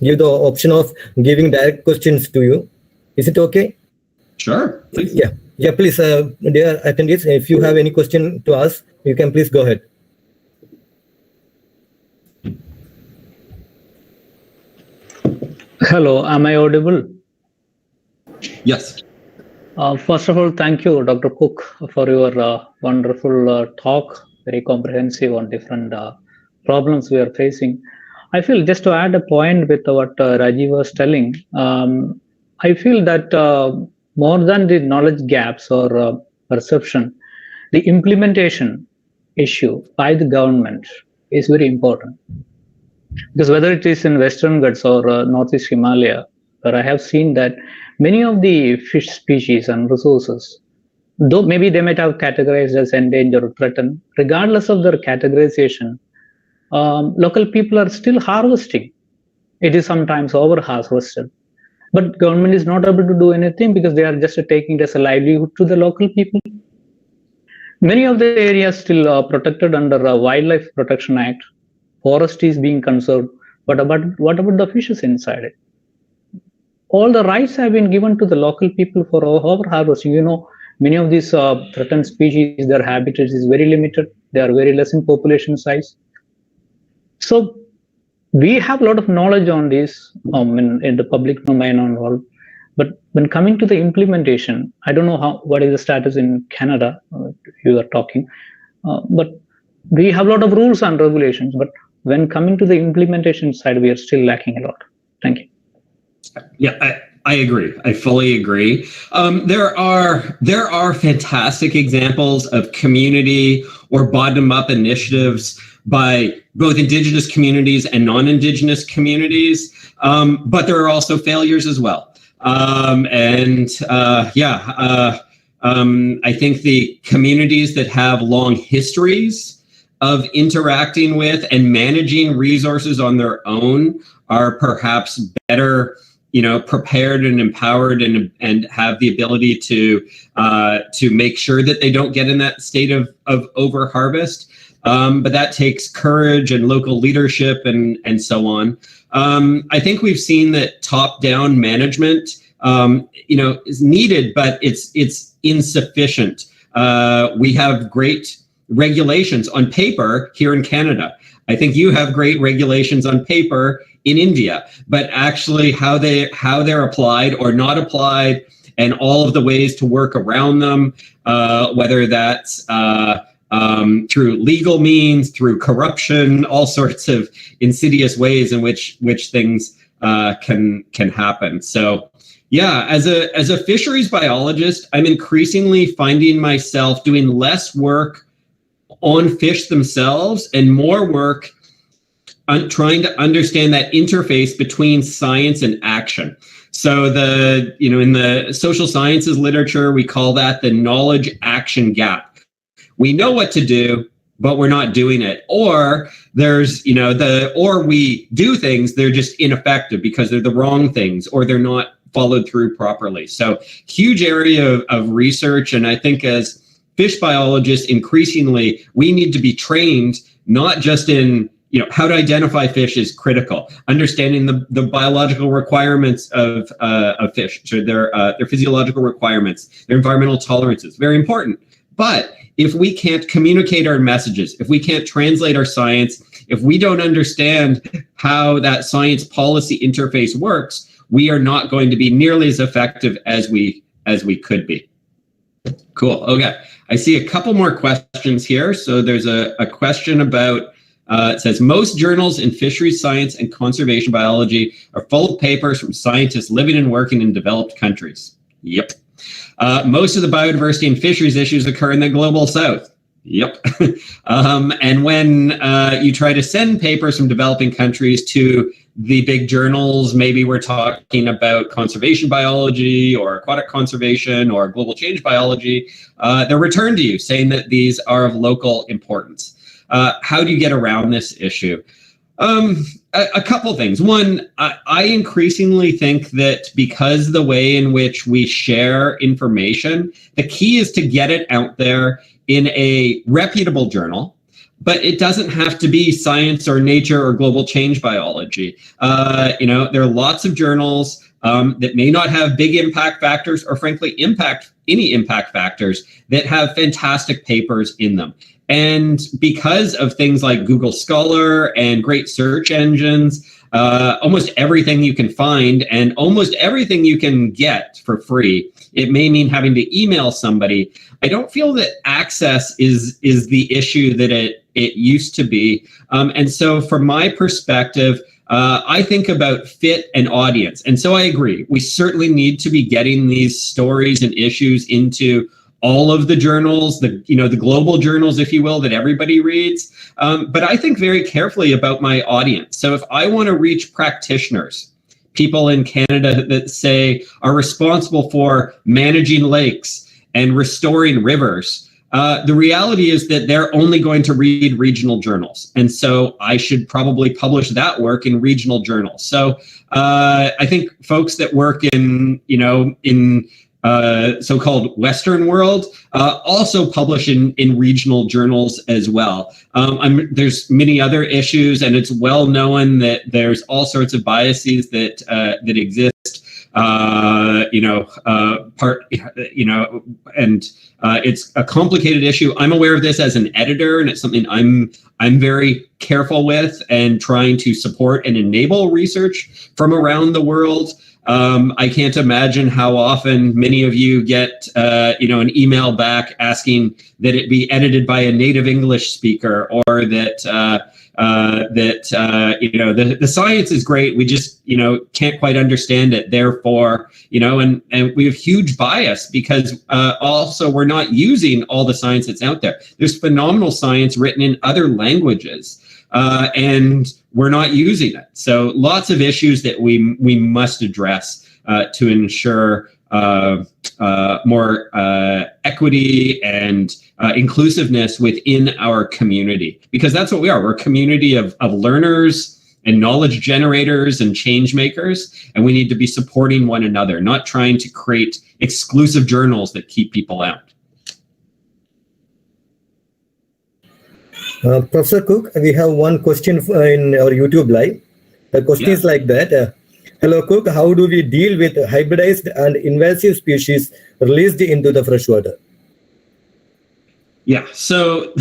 C: give the option of giving direct questions to you. Is it okay?
D: Sure, please.
C: Yeah, please, dear attendees, if you have any question to ask, you can please go ahead.
B: Hello, am I audible?
D: Yes.
B: First of all, thank you, Dr. Cooke, for your wonderful talk, very comprehensive on different problems we are facing. I feel, just to add a point with what Rajiv was telling, I feel that more than the knowledge gaps or perception, the implementation issue by the government is very important. Because whether it is in Western Ghats or Northeast Himalaya, where I have seen that many of the fish species and resources, though maybe they might have categorized as endangered or threatened, regardless of their categorization, local people are still harvesting. It is sometimes over-harvested. But government is not able to do anything because they are just taking it as a livelihood to the local people. Many of the areas still protected under Wildlife Protection Act. Forest is being conserved, but what about the fishes inside it? All the rights have been given to the local people for over-harvesting. Many of these threatened species, their habitat is very limited. They are very less in population size. So we have a lot of knowledge on this in the public domain and all. But when coming to the implementation, I don't know what is the status in Canada, if you are talking, but we have a lot of rules and regulations, but when coming to the implementation side, we are still lacking a lot. Thank you.
D: Yeah, I agree. I fully agree. There are fantastic examples of community or bottom-up initiatives by both Indigenous communities and non-Indigenous communities, but there are also failures as well. I think the communities that have long histories of interacting with and managing resources on their own are perhaps better, prepared and empowered and have the ability to make sure that they don't get in that state of over harvest. But that takes courage and local leadership and so on. I think we've seen that top-down management, is needed, but it's insufficient. We have great regulations on paper here in Canada. I think you have great regulations on paper in India, but actually how they're applied or not applied, and all of the ways to work around them, whether that's through legal means, through corruption, all sorts of insidious ways in which things can happen. So yeah, as a fisheries biologist, I'm increasingly finding myself doing less work on fish themselves and more work on trying to understand that interface between science and action. So in the social sciences literature, we call that the knowledge action gap. We know what to do, but we're not doing it. Or there's, or we do things, they're just ineffective because they're the wrong things or they're not followed through properly. So huge area of research. And I think as fish biologists, increasingly, we need to be trained not just in, how to identify fish is critical. Understanding the biological requirements of fish, so their physiological requirements, their environmental tolerances, very important. But if we can't communicate our messages, if we can't translate our science, if we don't understand how that science policy interface works, we are not going to be nearly as effective as we could be. Cool. Okay. I see a couple more questions here. So there's a question about, it says, most journals in fisheries science and conservation biology are full of papers from scientists living and working in developed countries. Yep. Most of the biodiversity and fisheries issues occur in the global south. Yep. And when you try to send papers from developing countries to the big journals, maybe we're talking about conservation biology or aquatic conservation or global change biology, they're returned to you saying that these are of local importance. How do you get around this issue? A couple things. One, I increasingly think that because the way in which we share information, the key is to get it out there in a reputable journal, but it doesn't have to be science or nature or global change biology. There are lots of journals that may not have big impact factors or frankly any impact factors that have fantastic papers in them. And because of things like Google Scholar and great search engines, almost everything you can find and almost everything you can get for free, it may mean having to email somebody. I don't feel that access is the issue that it used to be. And so from my perspective, I think about fit and audience. And so I agree, we certainly need to be getting these stories and issues into all of the journals, the global journals, if you will, that everybody reads. But I think very carefully about my audience. So if I want to reach practitioners, people in Canada that say are responsible for managing lakes and restoring rivers, the reality is that they're only going to read regional journals. And so I should probably publish that work in regional journals. So I think folks that work in so-called Western world also publish in regional journals as well. There's many other issues, and it's well known that there's all sorts of biases that exist. It's a complicated issue. I'm aware of this as an editor, and it's something I'm very careful with and trying to support and enable research from around the world. I can't imagine how often many of you get, an email back asking that it be edited by a native English speaker, or that the science is great. We just, can't quite understand it. Therefore, and we have huge bias because also we're not using all the science that's out there. There's phenomenal science written in other languages. And we're not using it. So lots of issues that we must address to ensure more equity and inclusiveness within our community, because that's what we are. We're a community of learners and knowledge generators and change makers, and we need to be supporting one another, not trying to create exclusive journals that keep people out.
C: Professor Cooke, we have one question in our YouTube live. The question is like that. Hello, Cooke. How do we deal with hybridized and invasive species released into the freshwater?
D: Yeah, so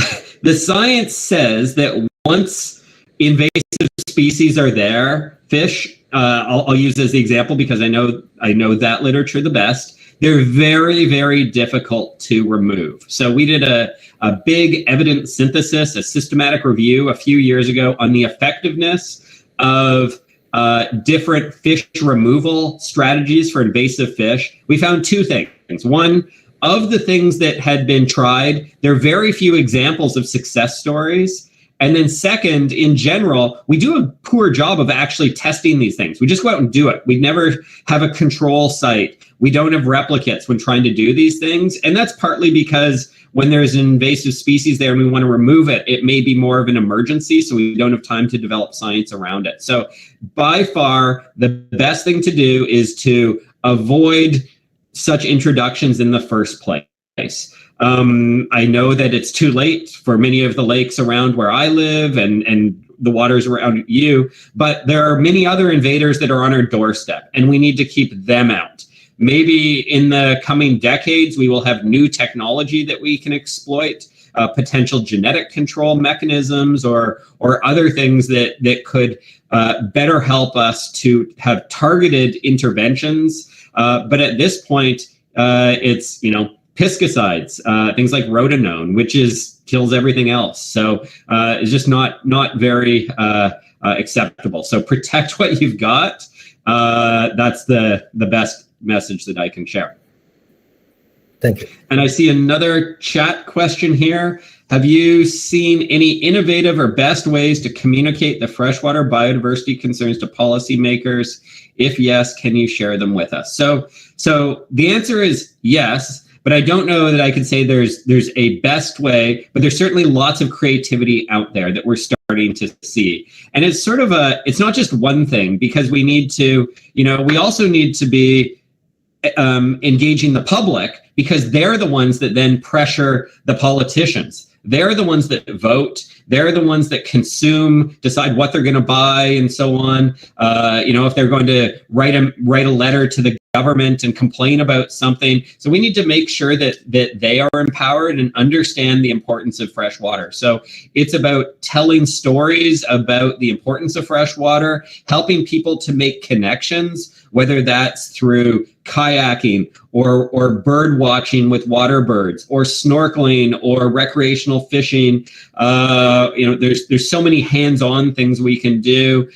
D: the science says that once invasive species are there, fish, I'll use as the example because I know that literature the best, they're very, very difficult to remove. So we did a big evidence synthesis, a systematic review a few years ago on the effectiveness of different fish removal strategies for invasive fish. We found two things. One, of the things that had been tried, there are very few examples of success stories. And then second, in general, we do a poor job of actually testing these things. We just go out and do it. We never have a control site. We don't have replicates when trying to do these things. And that's partly because when there's an invasive species there and we want to remove it, it may be more of an emergency, so we don't have time to develop science around it. So by far, the best thing to do is to avoid such introductions in the first place. I know that it's too late for many of the lakes around where I live and the waters around you, but there are many other invaders that are on our doorstep, and we need to keep them out. Maybe in the coming decades, we will have new technology that we can exploit, potential genetic control mechanisms or other things that could better help us to have targeted interventions. But at this point, it's, pesticide, things like rotenone, which kills everything else. So it's just not very acceptable. So protect what you've got. That's the best message that I can share.
C: Thank you.
D: And I see another chat question here. Have you seen any innovative or best ways to communicate the freshwater biodiversity concerns to policymakers? If yes, can you share them with us? So the answer is yes, but I don't know that I could say there's a best way, but there's certainly lots of creativity out there that we're starting to see. And it's sort of it's not just one thing, because we need to, we also need to be engaging the public, because they're the ones that then pressure the politicians. They're the ones that vote. They're the ones that consume, decide what they're going to buy, and so on. If they're going to write a letter to the government and complain about something. So we need to make sure that they are empowered and understand the importance of fresh water. So it's about telling stories about the importance of fresh water, helping people to make connections, whether that's through kayaking or bird watching with water birds, or snorkeling or recreational fishing. There's so many hands-on things we can do.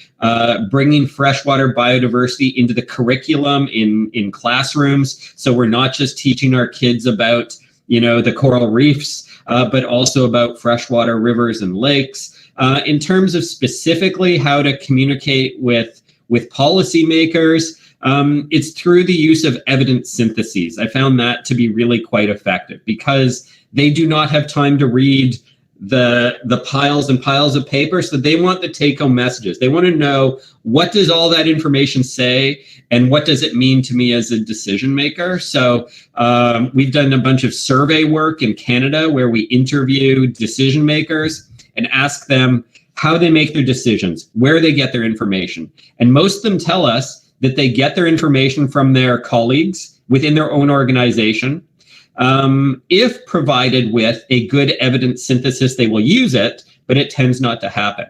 D: Bringing freshwater biodiversity into the curriculum in classrooms, so we're not just teaching our kids about the coral reefs, but also about freshwater rivers and lakes. In terms of specifically how to communicate with policymakers, it's through the use of evidence syntheses. I found that to be really quite effective, because they do not have time to read the piles and piles of paper, so they want the take-home messages. They want to know, what does all that information say, and what does it mean to me as a decision maker? So we've done a bunch of survey work in Canada where we interview decision makers and ask them how they make their decisions, where they get their information. And most of them tell us that they get their information from their colleagues within their own organization. If provided with a good evidence synthesis, they will use it, but it tends not to happen.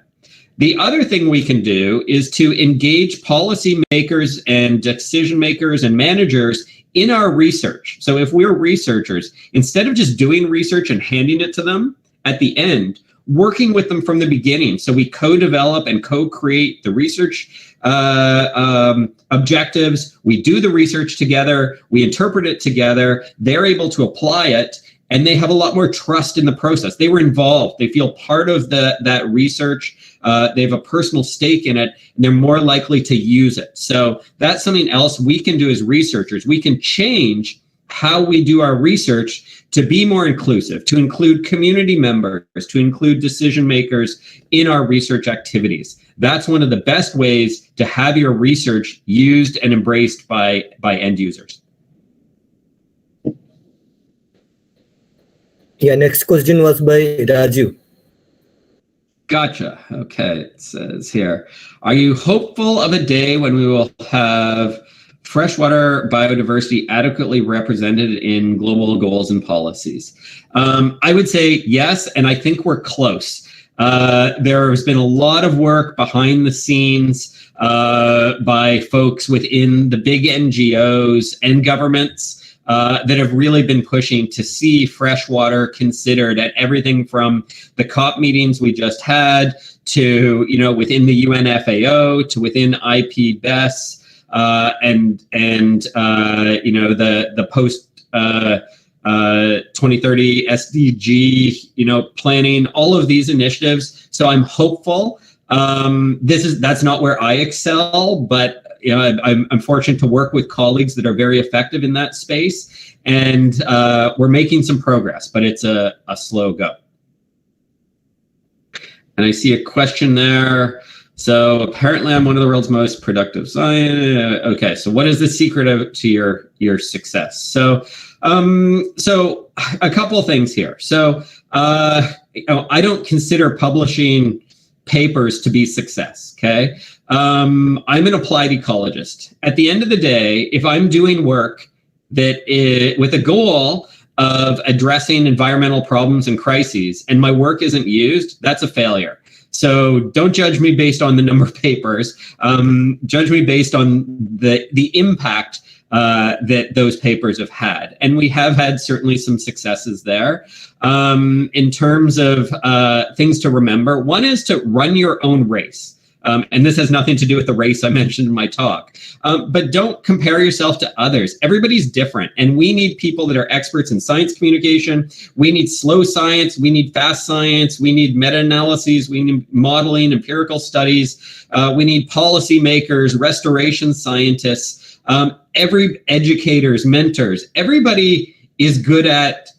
D: The other thing we can do is to engage policymakers and decision makers and managers in our research. So if we're researchers, instead of just doing research and handing it to them at the end, working with them from the beginning. So we co-develop and co-create the research objectives. We do the research together. We interpret it together. They're able to apply it, and they have a lot more trust in the process. They were involved. They feel part of that research. They have a personal stake in it, and they're more likely to use it. So that's something else we can do as researchers. We can change how we do our research to be more inclusive, to include community members, to include decision makers in our research activities. That's one of the best ways to have your research used and embraced by end users.
C: Yeah, next question was by Raju.
D: Gotcha. Okay, it says here, are you hopeful of a day when we will have freshwater biodiversity adequately represented in global goals and policies? I would say yes, and I think we're close. There's been a lot of work behind the scenes by folks within the big NGOs and governments that have really been pushing to see freshwater considered at everything from the COP meetings we just had to, within the UNFAO to within IPBES. And the post 2030 SDG, planning, all of these initiatives. So I'm hopeful. That's not where I excel, but I'm fortunate to work with colleagues that are very effective in that space, and we're making some progress, but it's a slow go. And I see a question there. So apparently I'm one of the world's most productive scientists. Okay, so what is the secret to your success? So a couple of things here. So I don't consider publishing papers to be success, okay? I'm an applied ecologist. At the end of the day, if I'm doing work that with a goal of addressing environmental problems and crises, and my work isn't used, that's a failure. So don't judge me based on the number of papers. Judge me based on the impact that those papers have had. And we have had certainly some successes there. In terms of things to remember, one is to run your own race. And this has nothing to do with the race I mentioned in my talk. But don't compare yourself to others. Everybody's different. And we need people that are experts in science communication. We need slow science. We need fast science. We need meta-analyses. We need modeling, empirical studies. We need policymakers, restoration scientists, educators, mentors. Everybody is good at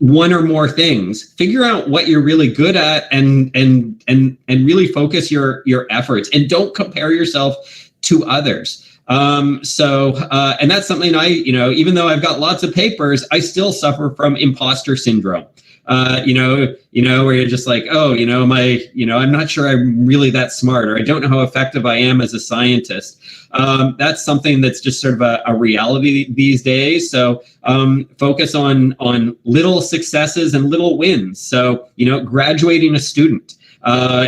D: one or more things. Figure out what you're really good at and really focus your efforts, and don't compare yourself to others. And that's something even though I've got lots of papers, I still suffer from imposter syndrome. Where you're just like, I'm not sure I'm really that smart, or I don't know how effective I am as a scientist. That's something that's just sort of a reality these days. So focus on little successes and little wins. So, graduating a student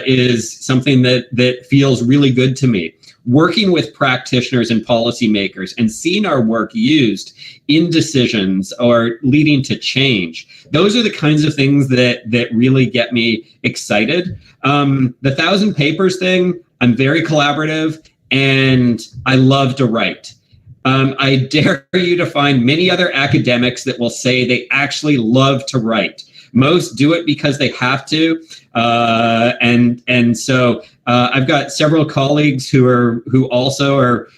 D: is something that feels really good to me. Working with practitioners and policymakers and seeing our work used in decisions or leading to change. Those are the kinds of things that really get me excited. The 1,000 papers thing, I'm very collaborative and I love to write. I dare you to find many other academics that will say they actually love to write. Most do it because they have to. So I've got several colleagues who also are,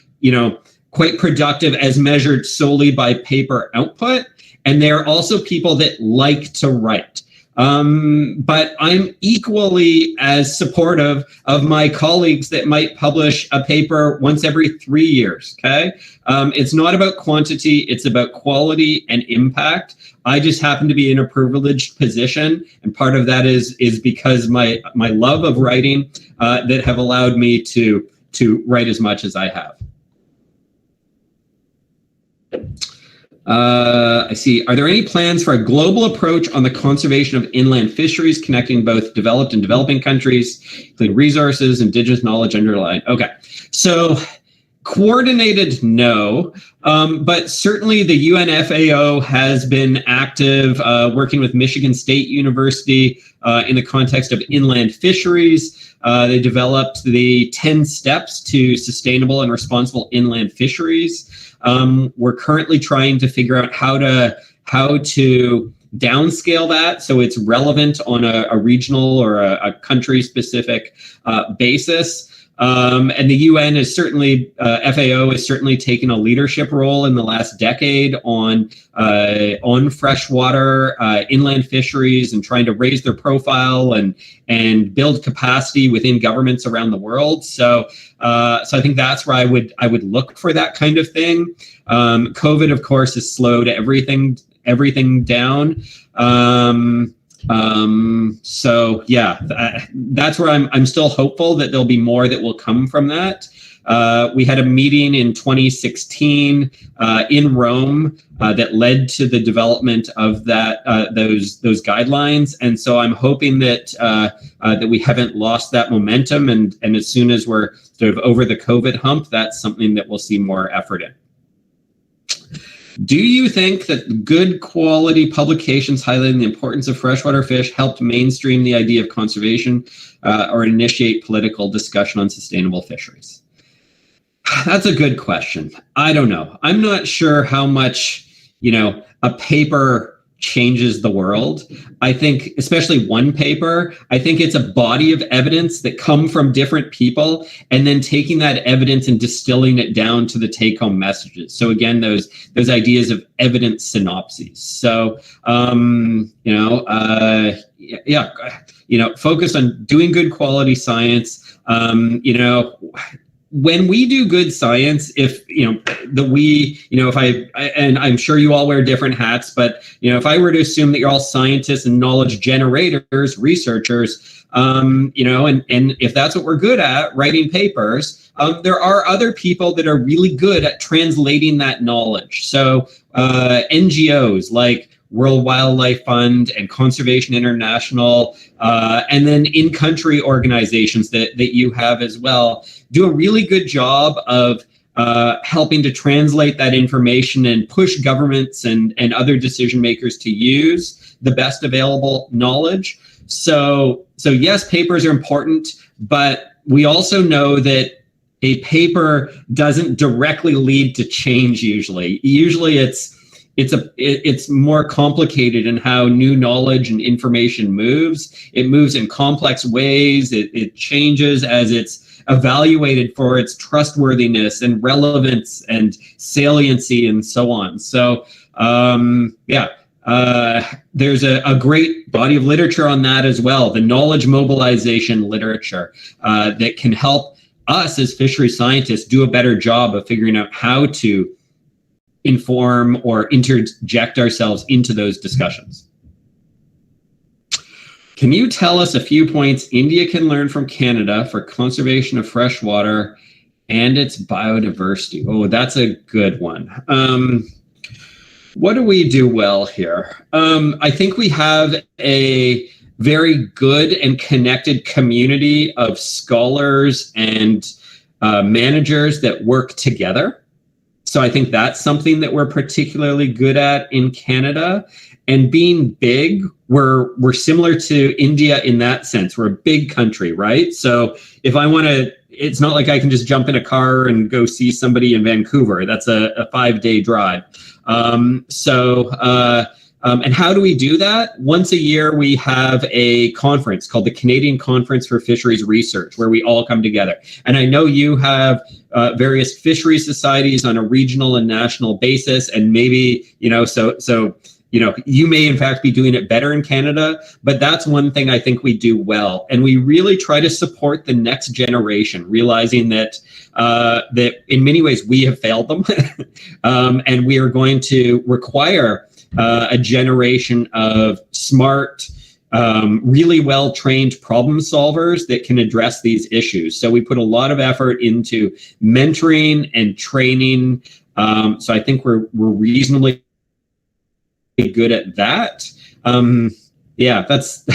D: quite productive as measured solely by paper output. And they're also people that like to write. But I'm equally as supportive of my colleagues that might publish a paper once every 3 years, okay? It's not about quantity, it's about quality and impact. I just happen to be in a privileged position, and part of that is because my love of writing that have allowed me to write as much as I have. I see. Are there any plans for a global approach on the conservation of inland fisheries, connecting both developed and developing countries, including resources, indigenous knowledge underlying? Okay, so coordinated, no, but certainly the UNFAO has been active, working with Michigan State University in the context of inland fisheries. They developed the 10 steps to sustainable and responsible inland fisheries. We're currently trying to figure out how to downscale that so it's relevant on a regional or a country-specific basis. And the UN is certainly, FAO has certainly taken a leadership role in the last decade on freshwater inland fisheries and trying to raise their profile and build capacity within governments around the world. So I think that's where I would look for that kind of thing. COVID, of course, has slowed everything down. So yeah, that's where I'm still hopeful that there'll be more that will come from that. We had a meeting in 2016 in Rome that led to the development of those guidelines, and so I'm hoping that that we haven't lost that momentum, and as soon as we're sort of over the COVID hump, that's something that we'll see more effort in. Do you think that good quality publications highlighting the importance of freshwater fish helped mainstream the idea of conservation or initiate political discussion on sustainable fisheries? That's a good question. I don't know. I'm not sure how much, a paper changes the world. I think, especially one paper, I think it's a body of evidence that come from different people and then taking that evidence and distilling it down to the take-home messages. So again, those ideas of evidence synopses. So, focus on doing good quality science. When we do good science, and I'm sure you all wear different hats, but, if I were to assume that you're all scientists and knowledge generators, researchers, and if that's what we're good at, writing papers, there are other people that are really good at translating that knowledge. So NGOs like World Wildlife Fund and Conservation International, and then in-country organizations that you have as well, do a really good job of helping to translate that information and push governments and other decision makers to use the best available knowledge. So yes, papers are important, but we also know that a paper doesn't directly lead to change usually. Usually it's more complicated in how new knowledge and information moves. It moves in complex ways. It changes as it's evaluated for its trustworthiness and relevance and saliency and so on. So there's a great body of literature on that as well, the knowledge mobilization literature that can help us as fishery scientists do a better job of figuring out how to inform or interject ourselves into those discussions. Can you tell us a few points India can learn from Canada for conservation of freshwater and its biodiversity? Oh, that's a good one. What do we do well here? I think we have a very good and connected community of scholars and managers that work together. So I think that's something that we're particularly good at in Canada. And being big, we're similar to India in that sense. We're a big country, right? So if I want to, it's not like I can just jump in a car and go see somebody in Vancouver. That's a 5-day drive. And how do we do that? Once a year, we have a conference called the Canadian Conference for Fisheries Research, where we all come together. And I know you have various fishery societies on a regional and national basis, and maybe, you may in fact be doing it better in Canada, but that's one thing I think we do well. And we really try to support the next generation, realizing that that in many ways we have failed them, and we are going to require a generation of smart, really well-trained problem solvers that can address these issues. So we put a lot of effort into mentoring and training. So I think we're reasonably good at that. Yeah, that's,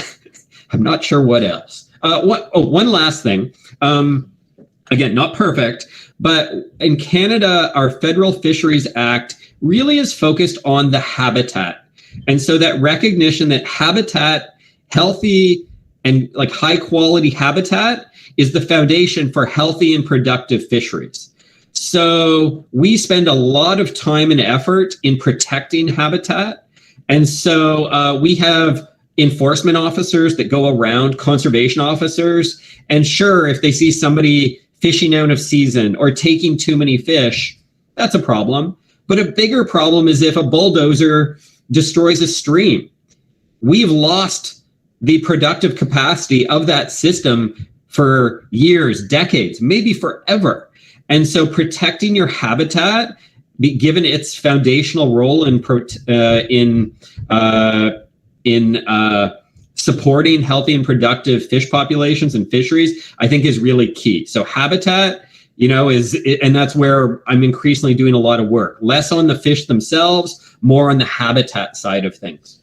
D: I'm not sure what else. One last thing. Again, not perfect, but in Canada, our Federal Fisheries Act really is focused on the habitat. And so that recognition that habitat, healthy and like high quality habitat, is the foundation for healthy and productive fisheries. So we spend a lot of time and effort in protecting habitat. And so we have enforcement officers that go around, conservation officers, and sure, if they see somebody fishing out of season or taking too many fish, that's a problem. But a bigger problem is if a bulldozer destroys a stream. We've lost the productive capacity of that system for years, decades, maybe forever. And so protecting your habitat, given its foundational role in supporting healthy and productive fish populations and fisheries, I think is really key. So habitat, and that's where I'm increasingly doing a lot of work. Less on the fish themselves, more on the habitat side of things.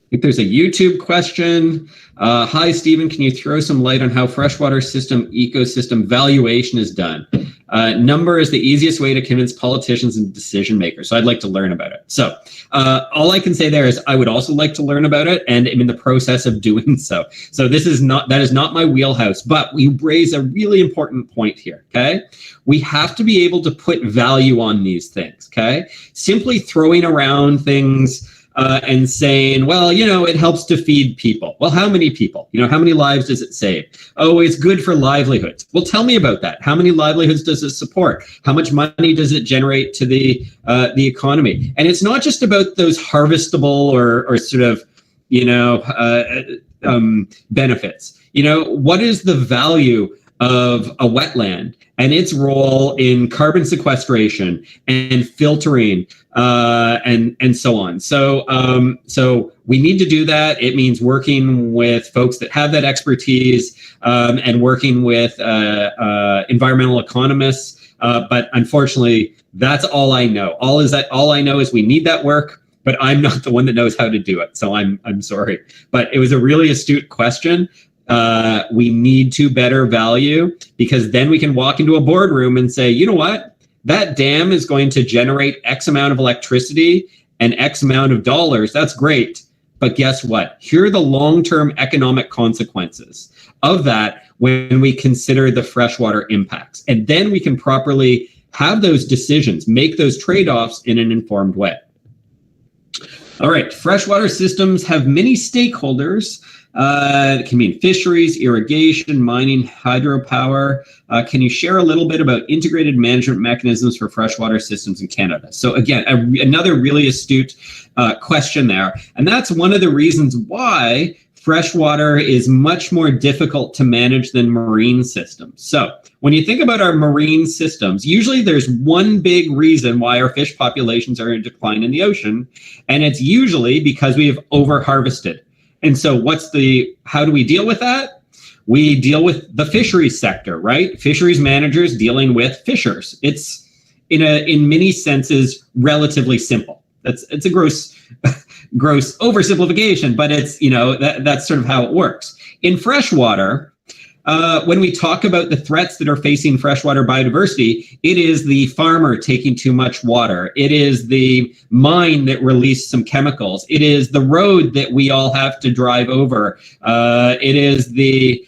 D: I think there's a YouTube question. Hi, Stephen, can you throw some light on how freshwater system ecosystem valuation is done? Number is the easiest way to convince politicians and decision makers. So I'd like to learn about it. So all I can say there is I would also like to learn about it, and I'm in the process of doing so. So that is not my wheelhouse, but we raise a really important point here, okay? We have to be able to put value on these things, okay? Simply throwing around things and saying, well, it helps to feed people. Well, how many people? How many lives does it save? Oh, it's good for livelihoods. Well, tell me about that. How many livelihoods does it support? How much money does it generate to the economy? And it's not just about those harvestable or sort of, benefits. What is the value of a wetland and its role in carbon sequestration and filtering and so on. So we need to do that. It means working with folks that have that expertise and working with environmental economists. But unfortunately, that's all I know. All I know is we need that work, but I'm not the one that knows how to do it. So I'm sorry. But it was a really astute question. We need to better value, because then we can walk into a boardroom and say, you know what? That dam is going to generate X amount of electricity and X amount of dollars. That's great. But guess what? Here are the long-term economic consequences of that when we consider the freshwater impacts. And then we can properly have those decisions, make those trade-offs in an informed way. All right, freshwater systems have many stakeholders. It can mean fisheries, irrigation, mining, hydropower. Can you share a little bit about integrated management mechanisms for freshwater systems in Canada? So again, another really astute question there. And that's one of the reasons why freshwater is much more difficult to manage than marine systems. So when you think about our marine systems, usually there's one big reason why our fish populations are in decline in the ocean, and it's usually because we have over-harvested. And so how do we deal with that? We deal with the fisheries sector, right? Fisheries managers dealing with fishers. It's in many senses relatively simple. It's a gross oversimplification, but it's, that's sort of how it works. In freshwater, when we talk about the threats that are facing freshwater biodiversity, it is the farmer taking too much water. It is the mine that released some chemicals. It is the road that we all have to drive over. It is the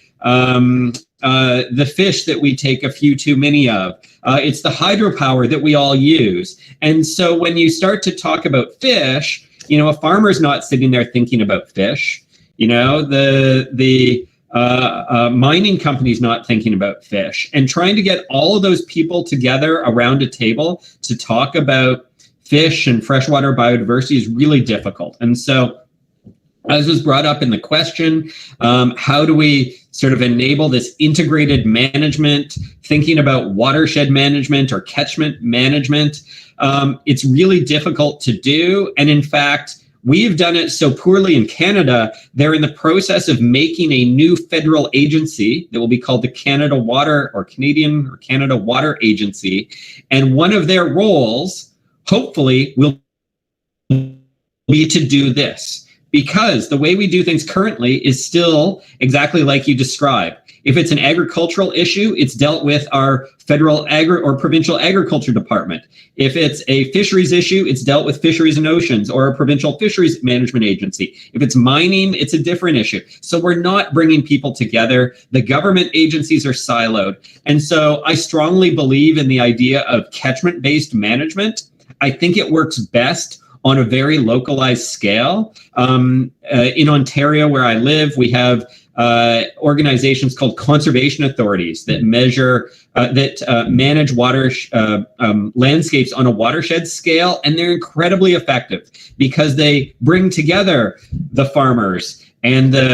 D: fish that we take a few too many of. It's the hydropower that we all use. And so when you start to talk about fish, a farmer's not sitting there thinking about fish. The mining companies not thinking about fish, and trying to get all of those people together around a table to talk about fish and freshwater biodiversity is really difficult. And so, as was brought up in the question, how do we sort of enable this integrated management, thinking about watershed management or catchment management? It's really difficult to do. And in fact, we've done it so poorly in Canada, they're in the process of making a new federal agency that will be called the Canada Water or Canada Water Agency. And one of their roles, hopefully will be to do this, because the way we do things currently is still exactly like you described. If it's an agricultural issue, it's dealt with our federal or provincial agriculture department. If it's a fisheries issue, it's dealt with Fisheries and Oceans or a provincial fisheries management agency. If it's mining, it's a different issue. So we're not bringing people together. The government agencies are siloed. And so I strongly believe in the idea of catchment-based management. I think it works best on a very localized scale. In Ontario, where I live, we have organizations called conservation authorities that manage water landscapes on a watershed scale, and they're incredibly effective because they bring together the farmers and the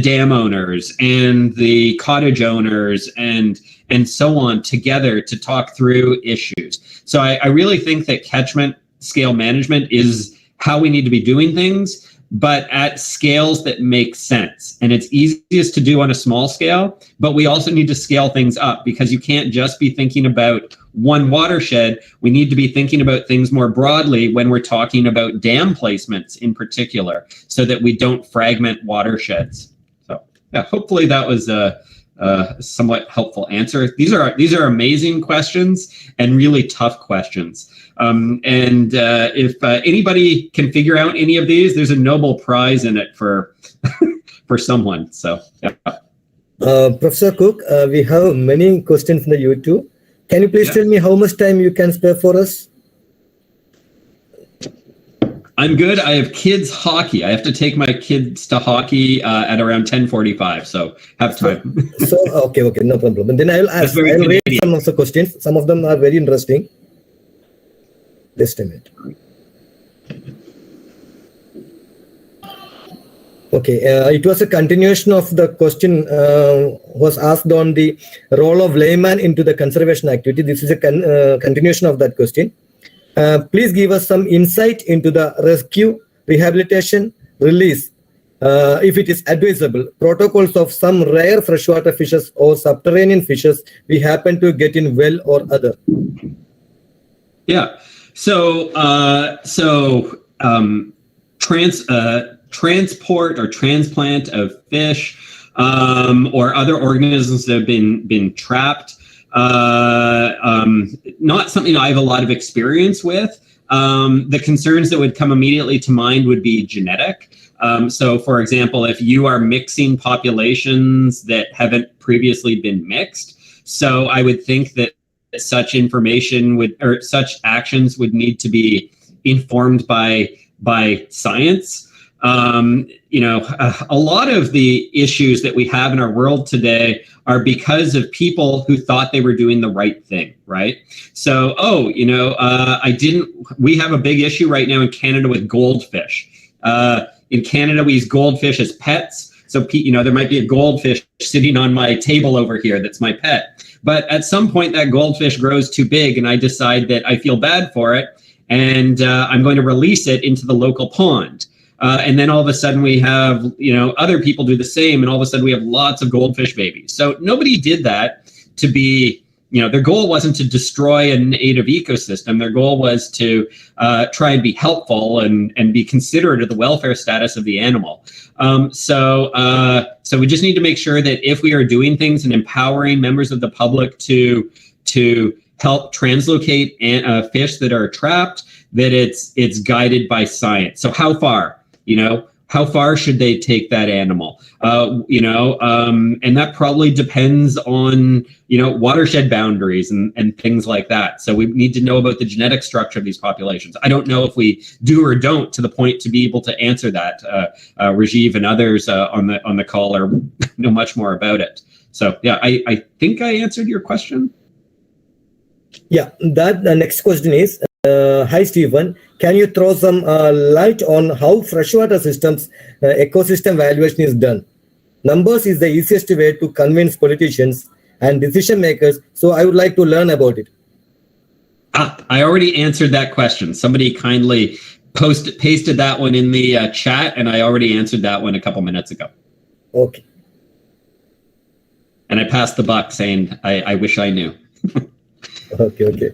D: dam owners and the cottage owners and so on together to talk through issues. So I really think that catchment scale management is how we need to be doing things, but at scales that make sense. And it's easiest to do on a small scale, but we also need to scale things up because you can't just be thinking about one watershed. We need to be thinking about things more broadly when we're talking about dam placements in particular, so that we don't fragment watersheds. So yeah, hopefully that was a somewhat helpful answer. These are amazing questions and really tough questions. If anybody can figure out any of these, there's a Nobel Prize in it for for someone. So yeah.
C: Professor Cooke, we have many questions in the YouTube. Can you please tell me how much time you can spare for us?
D: I'm good. I have kids hockey. I have to take my kids to hockey at around 10:45, so have time.
C: Okay, no problem. And then I will ask. I will read some of the questions. Some of them are very interesting. Just a minute. Okay, it was a continuation of the question was asked on the role of layman into the conservation activity. This is a continuation of that question. Please give us some insight into the rescue, rehabilitation, release, if it is advisable, protocols of some rare freshwater fishes or subterranean fishes we happen to get in well or other.
D: Yeah. So transport or transplant of fish or other organisms that have been trapped. Not something I have a lot of experience with. The concerns that would come immediately to mind would be genetic. So, for example, if you are mixing populations that haven't previously been mixed, so I would think that such information such actions would need to be informed by science. A lot of the issues that we have in our world today are because of people who thought they were doing the right thing, right? So, we have a big issue right now in Canada with goldfish. In Canada, we use goldfish as pets. So, there might be a goldfish sitting on my table over here that's my pet. But at some point, that goldfish grows too big, and I decide that I feel bad for it, and I'm going to release it into the local pond. And then all of a sudden we have, other people do the same, and all of a sudden we have lots of goldfish babies. So nobody did that to be, their goal wasn't to destroy a native ecosystem. Their goal was to try and be helpful and be considerate of the welfare status of the animal. So we just need to make sure that if we are doing things and empowering members of the public to help translocate fish that are trapped, that it's guided by science. So how far? How far should they take that animal? And that probably depends on, watershed boundaries and things like that. So we need to know about the genetic structure of these populations. I don't know if we do or don't to the point to be able to answer that. Rajiv and others on the call know much more about it. So yeah, I think I answered your question.
C: Yeah, the next question is, hi Stephen, can you throw some light on how freshwater systems ecosystem valuation is done? Numbers is the easiest way to convince politicians and decision makers, so I would like to learn about it.
D: I already answered that question. Somebody kindly pasted that one in the chat, and I already answered that one a couple minutes ago.
C: Okay.
D: And I passed the buck saying, I wish I knew.
C: Okay.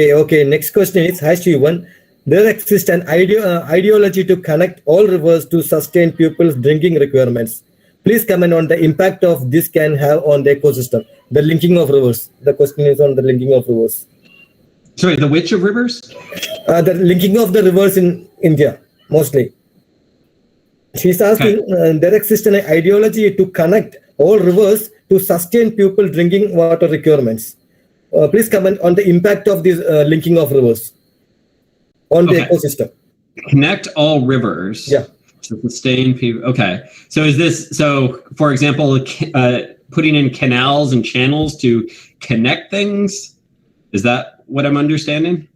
C: Okay. Next question is, hi Stephen. There exists an ideology to connect all rivers to sustain people's drinking requirements. Please comment on the impact of this can have on the ecosystem. The linking of rivers. The question is on the linking of rivers.
D: Sorry, the which of rivers?
C: The linking of the rivers in India, mostly. She's asking, there exists an ideology to connect all rivers to sustain people drinking water requirements. Please comment on the impact of this linking of rivers on the ecosystem.
D: Connect all rivers.
C: Yeah.
D: To sustain people. Okay. So is this, so for example, putting in canals and channels to connect things? Is that what I'm understanding?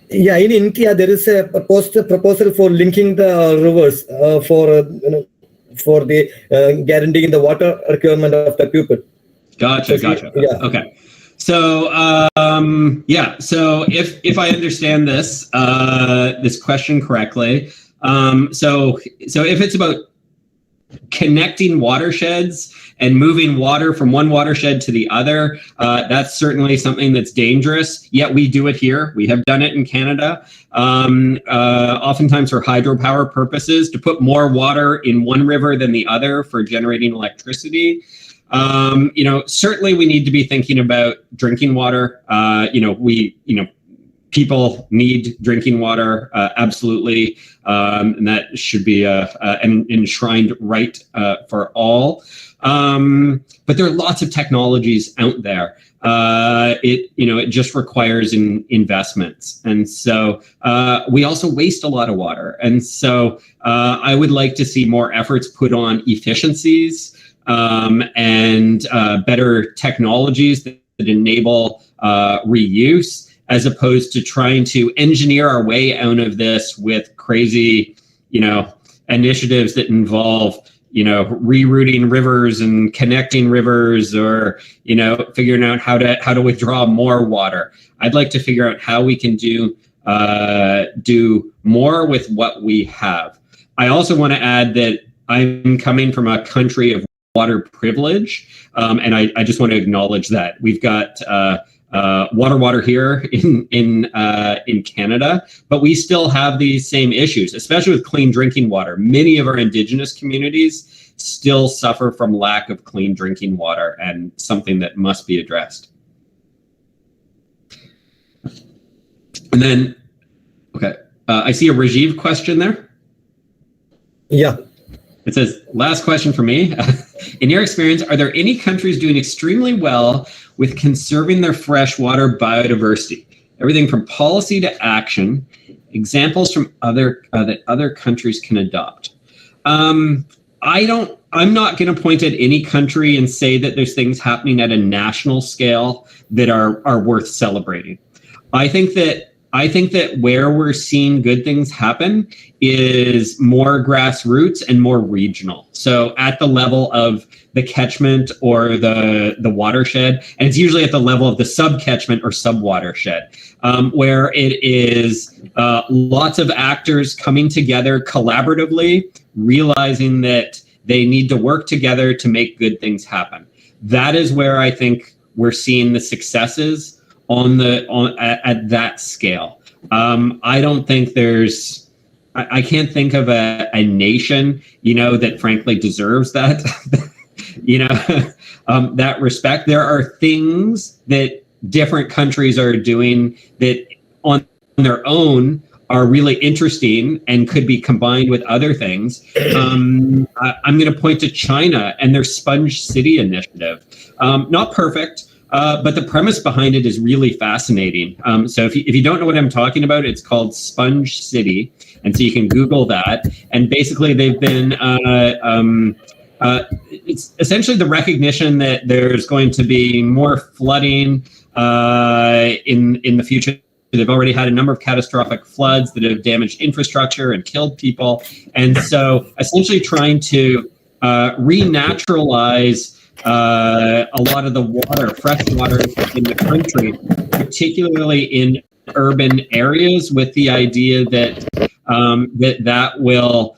C: Yeah, in India, there is a proposal for linking the rivers for the guaranteeing the water requirement of the people.
D: Gotcha.
C: Yeah.
D: Okay. So so if I understand this this question correctly, so if it's about connecting watersheds and moving water from one watershed to the other, that's certainly something that's dangerous. Yet we do it here. We have done it in Canada, oftentimes for hydropower purposes, to put more water in one river than the other for generating electricity. Certainly we need to be thinking about drinking water. People need drinking water, absolutely, and that should be an enshrined right for all. But there are lots of technologies out there. It just requires investments, and so we also waste a lot of water. And so I would like to see more efforts put on efficiencies and better technologies that enable reuse, as opposed to trying to engineer our way out of this with crazy, initiatives that involve, rerouting rivers and connecting rivers, or, figuring out how to withdraw more water. I'd like to figure out how we can do more with what we have. I also want to add that I'm coming from a country of water privilege, and I just want to acknowledge that we've got water here in Canada, but we still have these same issues, especially with clean drinking water. Many of our indigenous communities still suffer from lack of clean drinking water, and something that must be addressed. And then, I see a Rajiv question there.
C: Yeah.
D: It says, last question for me. In your experience, are there any countries doing extremely well with conserving their freshwater biodiversity? Everything from policy to action. Examples from that other countries can adopt. I'm not going to point at any country and say that there's things happening at a national scale that are worth celebrating. I think that where we're seeing good things happen is more grassroots and more regional. So at the level of the catchment or the watershed, and it's usually at the level of the sub-catchment or sub-watershed, where it is lots of actors coming together collaboratively, realizing that they need to work together to make good things happen. That is where I think we're seeing the successes at that scale. I don't think I can't think of a nation, that frankly deserves that, that respect. There are things that different countries are doing that on their own are really interesting and could be combined with other things. I'm going to point to China and their Sponge City initiative. Not perfect, but the premise behind it is really fascinating. So if you don't know what I'm talking about, it's called Sponge City. And so you can Google that. And basically they've been, it's essentially the recognition that there's going to be more flooding in the future. They've already had a number of catastrophic floods that have damaged infrastructure and killed people. And so essentially trying to renaturalize a lot of the water, fresh water in the country, particularly in urban areas, with the idea that that will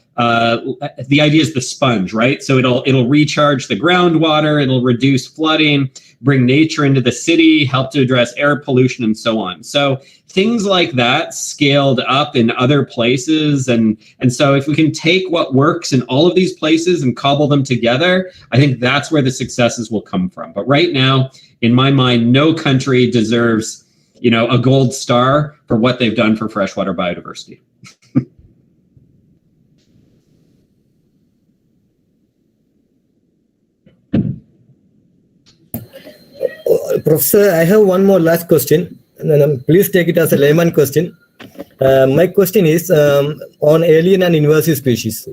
D: the idea is the sponge, right? So it'll recharge the groundwater, it'll reduce flooding, bring nature into the city, help to address air pollution, and so on. So things like that scaled up in other places. And so if we can take what works in all of these places and cobble them together, I think that's where the successes will come from. But right now, in my mind, no country deserves, a gold star for what they've done for freshwater biodiversity.
C: Professor, I have one more last question. And then, please take it as a layman question. My question is on alien and invasive species.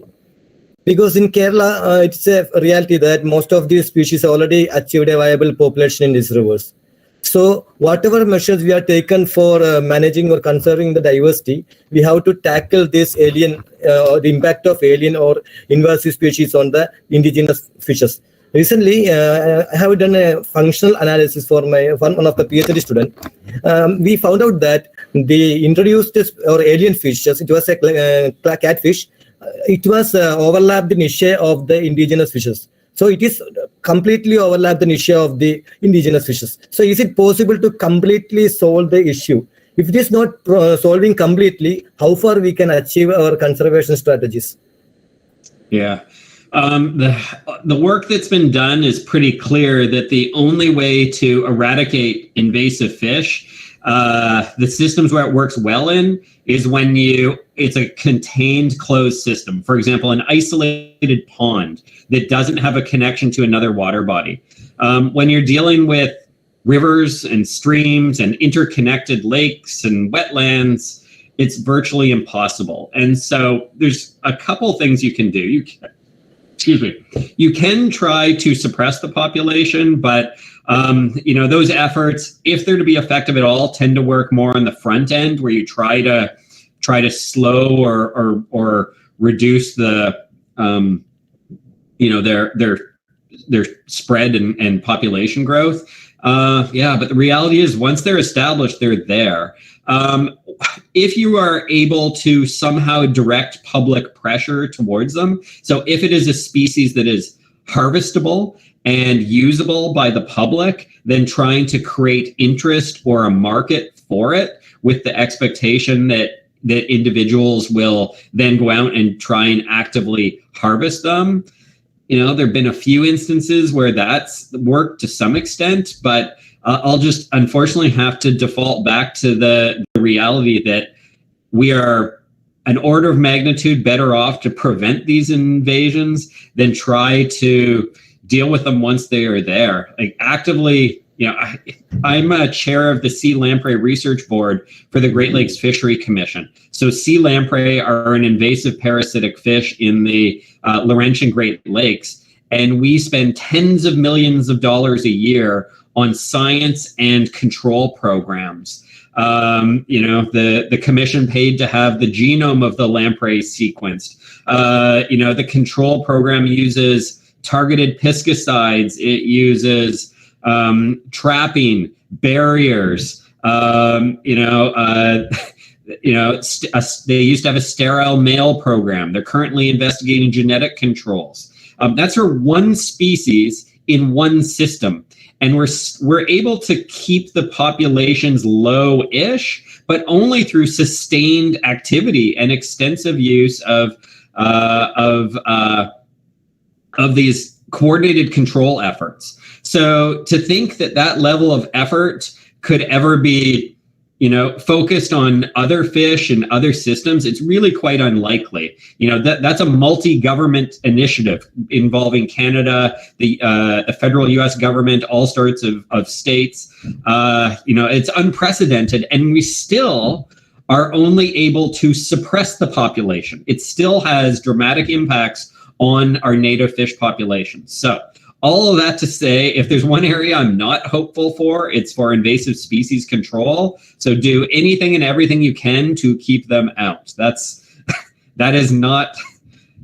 C: Because in Kerala, it's a reality that most of these species already achieved a viable population in these rivers. So whatever measures we are taken for managing or conserving the diversity, we have to tackle this alien, the impact of alien or invasive species on the indigenous fishes. Recently, I have done a functional analysis for one of the PhD students. We found out that the introduced or alien fishes, it was a catfish, it was overlapped the niche of the indigenous fishes. So it is completely overlapped the niche of the indigenous fishes. So is it possible to completely solve the issue? If it is not solving completely, how far we can achieve our conservation strategies? Yeah.
D: The work that's been done is pretty clear that the only way to eradicate invasive fish, the systems where it works well in, is when it's a contained closed system. For example, an isolated pond that doesn't have a connection to another water body. When you're dealing with rivers and streams and interconnected lakes and wetlands, it's virtually impossible. And so there's a couple things you can do. You can try to suppress the population, but those efforts, if they're to be effective at all, tend to work more on the front end, where you try to slow or reduce the their spread and population growth. But the reality is, once they're established, they're there. If you are able to somehow direct public pressure towards them, so if it is a species that is harvestable and usable by the public, then trying to create interest or a market for it with the expectation that individuals will then go out and try and actively harvest them. There have been a few instances where that's worked to some extent, but I'll just unfortunately have to default back to the reality that we are an order of magnitude better off to prevent these invasions than try to deal with them once they are there. Like actively, I'm a chair of the Sea Lamprey Research Board for the Great Lakes Fishery Commission. So sea lamprey are an invasive parasitic fish in the Laurentian Great Lakes, and we spend tens of millions of dollars a year on science and control programs. The commission paid to have the genome of the lamprey sequenced. The control program uses targeted pesticides. It uses trapping, barriers. They used to have a sterile male program. They're currently investigating genetic controls. That's for one species in one system. And we're able to keep the populations low-ish, but only through sustained activity and extensive use of these coordinated control efforts. So to think that level of effort could ever be, focused on other fish and other systems, it's really quite unlikely. That's a multi-government initiative involving Canada, the federal U.S. government, all sorts of states. It's unprecedented, and we still are only able to suppress the population. It still has dramatic impacts on our native fish populations. So all of that to say, if there's one area I'm not hopeful for, it's for invasive species control. So do anything and everything you can to keep them out. That is not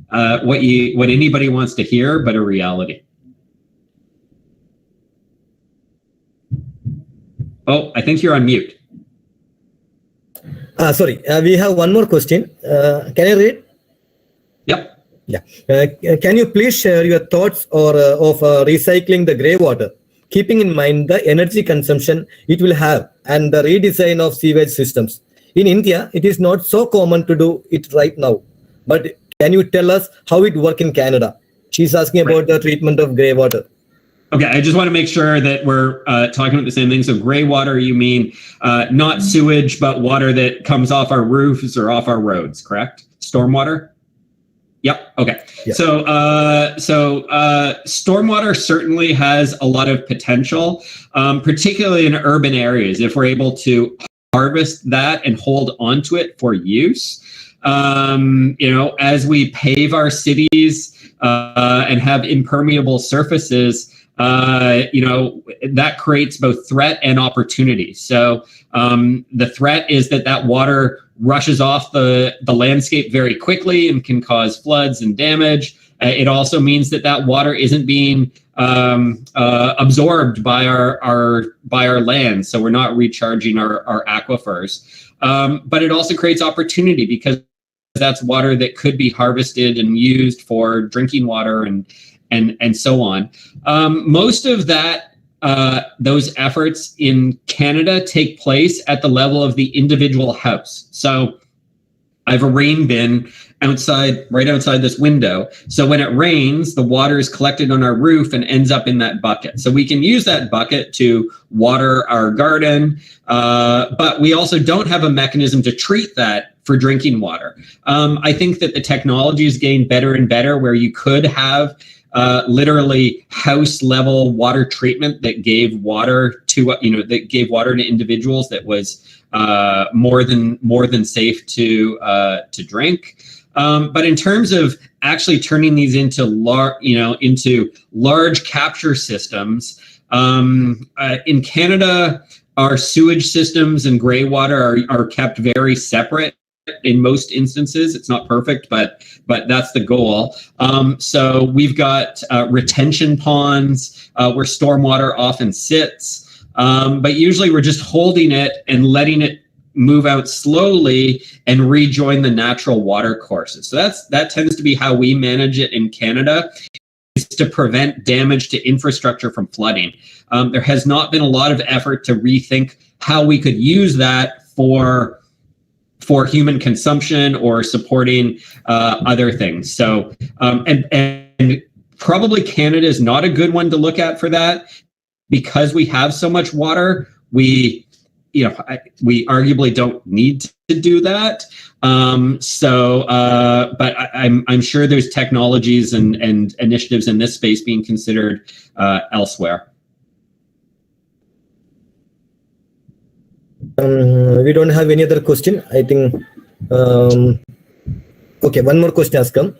D: what anybody wants to hear, but a reality. Oh, I think you're on mute.
C: Sorry, we have one more question. Can I read?
D: Yep.
C: Yeah. Can you please share your thoughts of recycling the grey water keeping in mind the energy consumption it will have and the redesign of sewage systems. In India, it is not so common to do it right now. But can you tell us how it works in Canada? She's asking about the treatment of grey water.
D: Okay, I just want to make sure that we're talking about the same thing. So gray water, you mean not sewage, but water that comes off our roofs or off our roads, correct? Stormwater? Yep. Okay. Yep. So stormwater certainly has a lot of potential, particularly in urban areas. If we're able to harvest that and hold onto it for use, as we pave our cities and have impermeable surfaces, that creates both threat and opportunity. So the threat is that water rushes off the landscape very quickly and can cause floods and damage. It also means that water isn't being absorbed by our land, so we're not recharging our aquifers. But it also creates opportunity because that's water that could be harvested and used for drinking water and so on. Most of those efforts in Canada take place at the level of the individual house. So I have a rain bin right outside this window. So when it rains, the water is collected on our roof and ends up in that bucket. So we can use that bucket to water our garden, but we also don't have a mechanism to treat that for drinking water. I think that the technology is getting better and better, where you could have literally house level water treatment that gave water to individuals that was more than safe to drink. But in terms of actually turning these into large capture systems, in Canada, our sewage systems and grey water are kept very separate. In most instances, it's not perfect, but that's the goal. So we've got retention ponds where stormwater often sits, but usually we're just holding it and letting it move out slowly and rejoin the natural water courses. So that tends to be how we manage it in Canada, is to prevent damage to infrastructure from flooding. There has not been a lot of effort to rethink how we could use that for human consumption or supporting other things. So, and probably Canada is not a good one to look at for that, because we have so much water. We arguably don't need to do that. But I'm sure there's technologies and initiatives in this space being considered elsewhere.
C: We don't have any other question. I think, okay, one more question has come.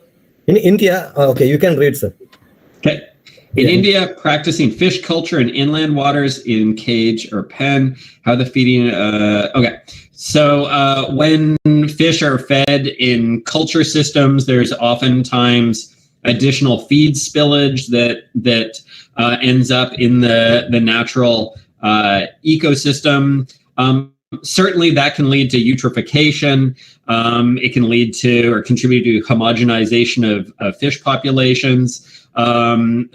C: In India, okay, you can read, sir.
D: Okay. In India, practicing fish culture in inland waters in cage or pen, how the feeding, okay. So when fish are fed in culture systems, there's oftentimes additional feed spillage that ends up in the natural ecosystem. Certainly that can lead to eutrophication. It can lead to or contribute to homogenization of fish populations. I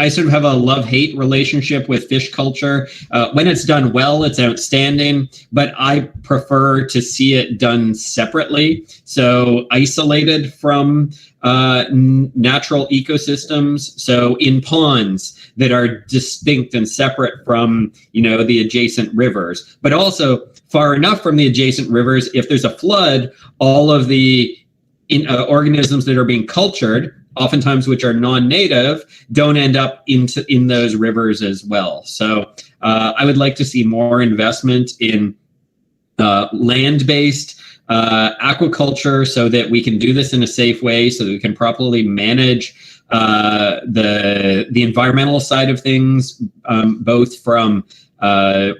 D: sort of have a love-hate relationship with fish culture. When it's done well, it's outstanding, but I prefer to see it done separately. So isolated from natural ecosystems. So in ponds that are distinct and separate from, the adjacent rivers, but also far enough from the adjacent rivers. If there's a flood, all of the organisms that are being cultured, oftentimes which are non-native, don't end up in those rivers as well. So I would like to see more investment in land-based aquaculture, so that we can do this in a safe way, so that we can properly manage the environmental side of things, both from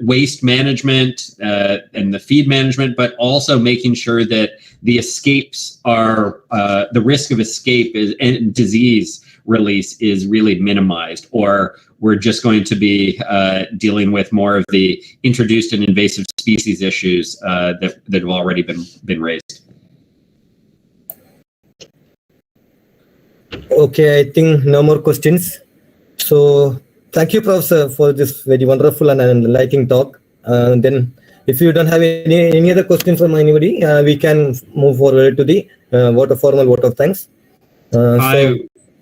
D: waste management and the feed management, but also making sure that the escapes are the risk of escape and disease release is really minimized, or we're just going to be dealing with more of the introduced and invasive species issues that have already been raised.
C: Okay, I think no more questions. So thank you, Prof, sir, for this very wonderful and enlightening talk. Then, if you don't have any other questions from anybody, we can move forward to the formal vote of thanks.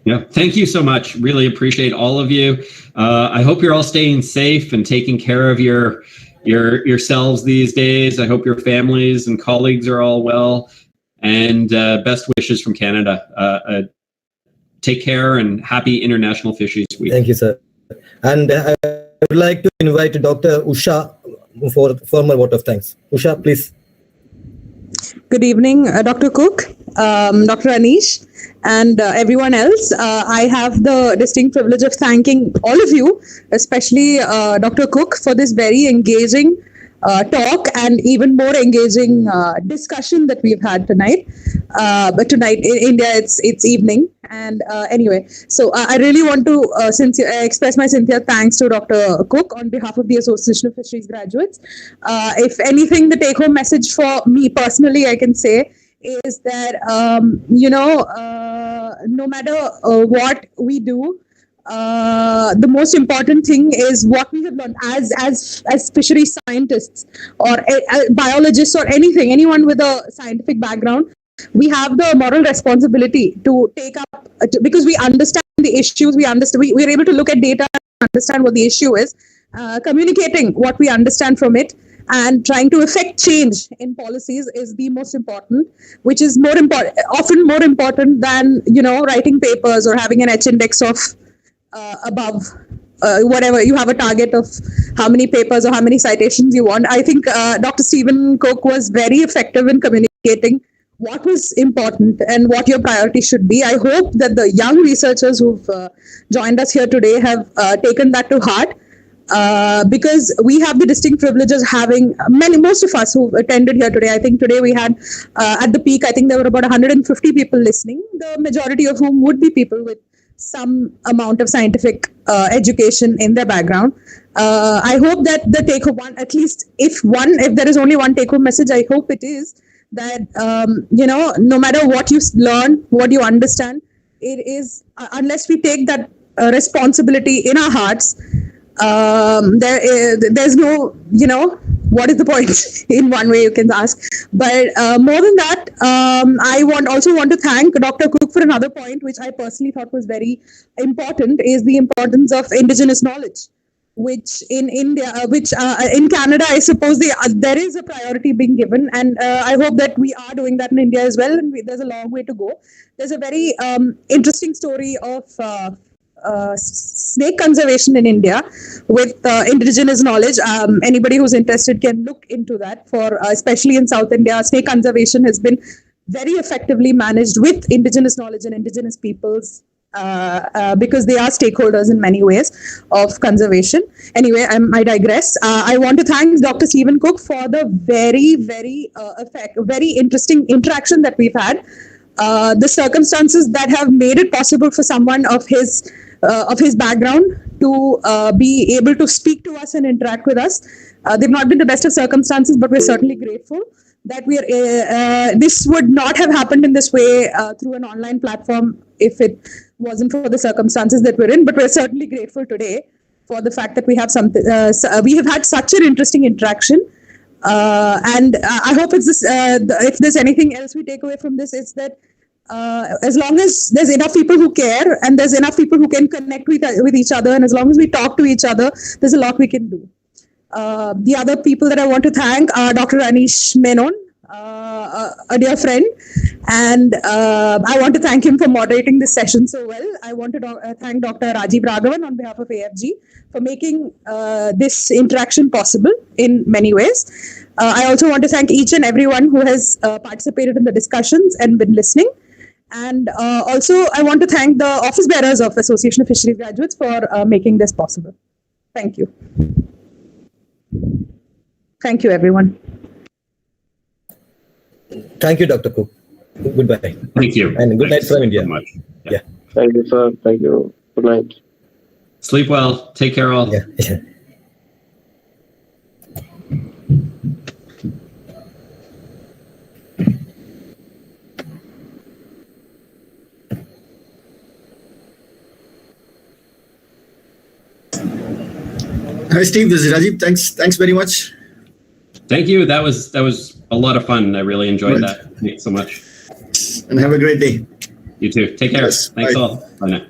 D: Yeah, thank you so much. Really appreciate all of you. I hope you're all staying safe and taking care of yourselves these days. I hope your families and colleagues are all well. And best wishes from Canada. Take care and happy International Fisheries Week.
C: Thank you, sir. And I would like to invite Dr. Usha for formal vote of thanks. Usha, please.
E: Good evening, Dr. Cooke, Dr. Anish, and everyone else. I have the distinct privilege of thanking all of you, especially Dr. Cooke, for this very engaging talk and even more engaging discussion that we've had tonight. But tonight in India, it's evening. And anyway, so I really want to express my sincere thanks to Dr. Cooke on behalf of the Association of Fisheries Graduates. If anything, the take-home message for me personally, I can say, is that, no matter what we do, the most important thing is what we have learned as fishery scientists or biologists or anyone with a scientific background. We have the moral responsibility to take up, because we understand the issues, we are able to look at data and understand what the issue is, communicating what we understand from it and trying to effect change in policies is the most important, which is often more important than, writing papers or having an H index of above whatever. You have a target of how many papers or how many citations you want. I think Dr. Stephen Cooke was very effective in communicating what was important and what your priority should be. I hope that the young researchers who've joined us here today have taken that to heart, because we have the distinct privilege of having most of us who attended here today. I think today we had, at the peak, I think there were about 150 people listening, the majority of whom would be people with some amount of scientific education in their background. I hope that the take-home one, at least if there is only one take-home message, I hope it is that, no matter what you learn, what you understand, it is, unless we take that responsibility in our hearts, there's no, what is the point in one way, you can ask. But more than that, I also want to thank Dr. Cooke for another point, which I personally thought was very important, is the importance of indigenous knowledge, which in India, in Canada, I suppose there is a priority being given. And I hope that we are doing that in India as well. And there's a long way to go. There's a very interesting story of snake conservation in India with indigenous knowledge. Anybody who's interested can look into that. Especially in South India, snake conservation has been very effectively managed with indigenous knowledge and indigenous peoples, because they are stakeholders in many ways of conservation. Anyway, I digress. I want to thank Dr. Stephen Cooke for the very, very very interesting interaction that we've had. The circumstances that have made it possible for someone of his background to be able to speak to us and interact with us. They've not been the best of circumstances, but we're certainly grateful that this would not have happened in this way through an online platform if it wasn't for the circumstances that we're in. But we're certainly grateful today for the fact that we have we have had such an interesting interaction. And I hope it's this. If there's anything else we take away from this, it's that as long as there's enough people who care and there's enough people who can connect with each other, and as long as we talk to each other, there's a lot we can do. The other people that I want to thank are Dr. Anish Menon, a dear friend, and I want to thank him for moderating this session so well. I want to thank Dr. Rajiv Raghavan on behalf of AFG for making this interaction possible in many ways. I also want to thank each and everyone who has participated in the discussions and been listening. And also, I want to thank the office bearers of Association of Fisheries Graduates for making this possible. Thank you. Thank you, everyone.
C: Thank you, Dr. Cooke. Goodbye.
D: Thank you.
C: And good night from India.
D: So much.
C: Yeah.
F: Thank you, sir. Thank you. Good night.
D: Sleep well. Take care, all.
C: Yeah.
G: Hi, Steve. This is Rajiv. Thanks very much.
D: Thank you. That was a lot of fun. I really enjoyed
G: Right.
D: that. Thanks so much.
G: And have a great day.
D: You too. Take care.
G: Yes,
D: Thanks
G: bye.
D: all. Bye now.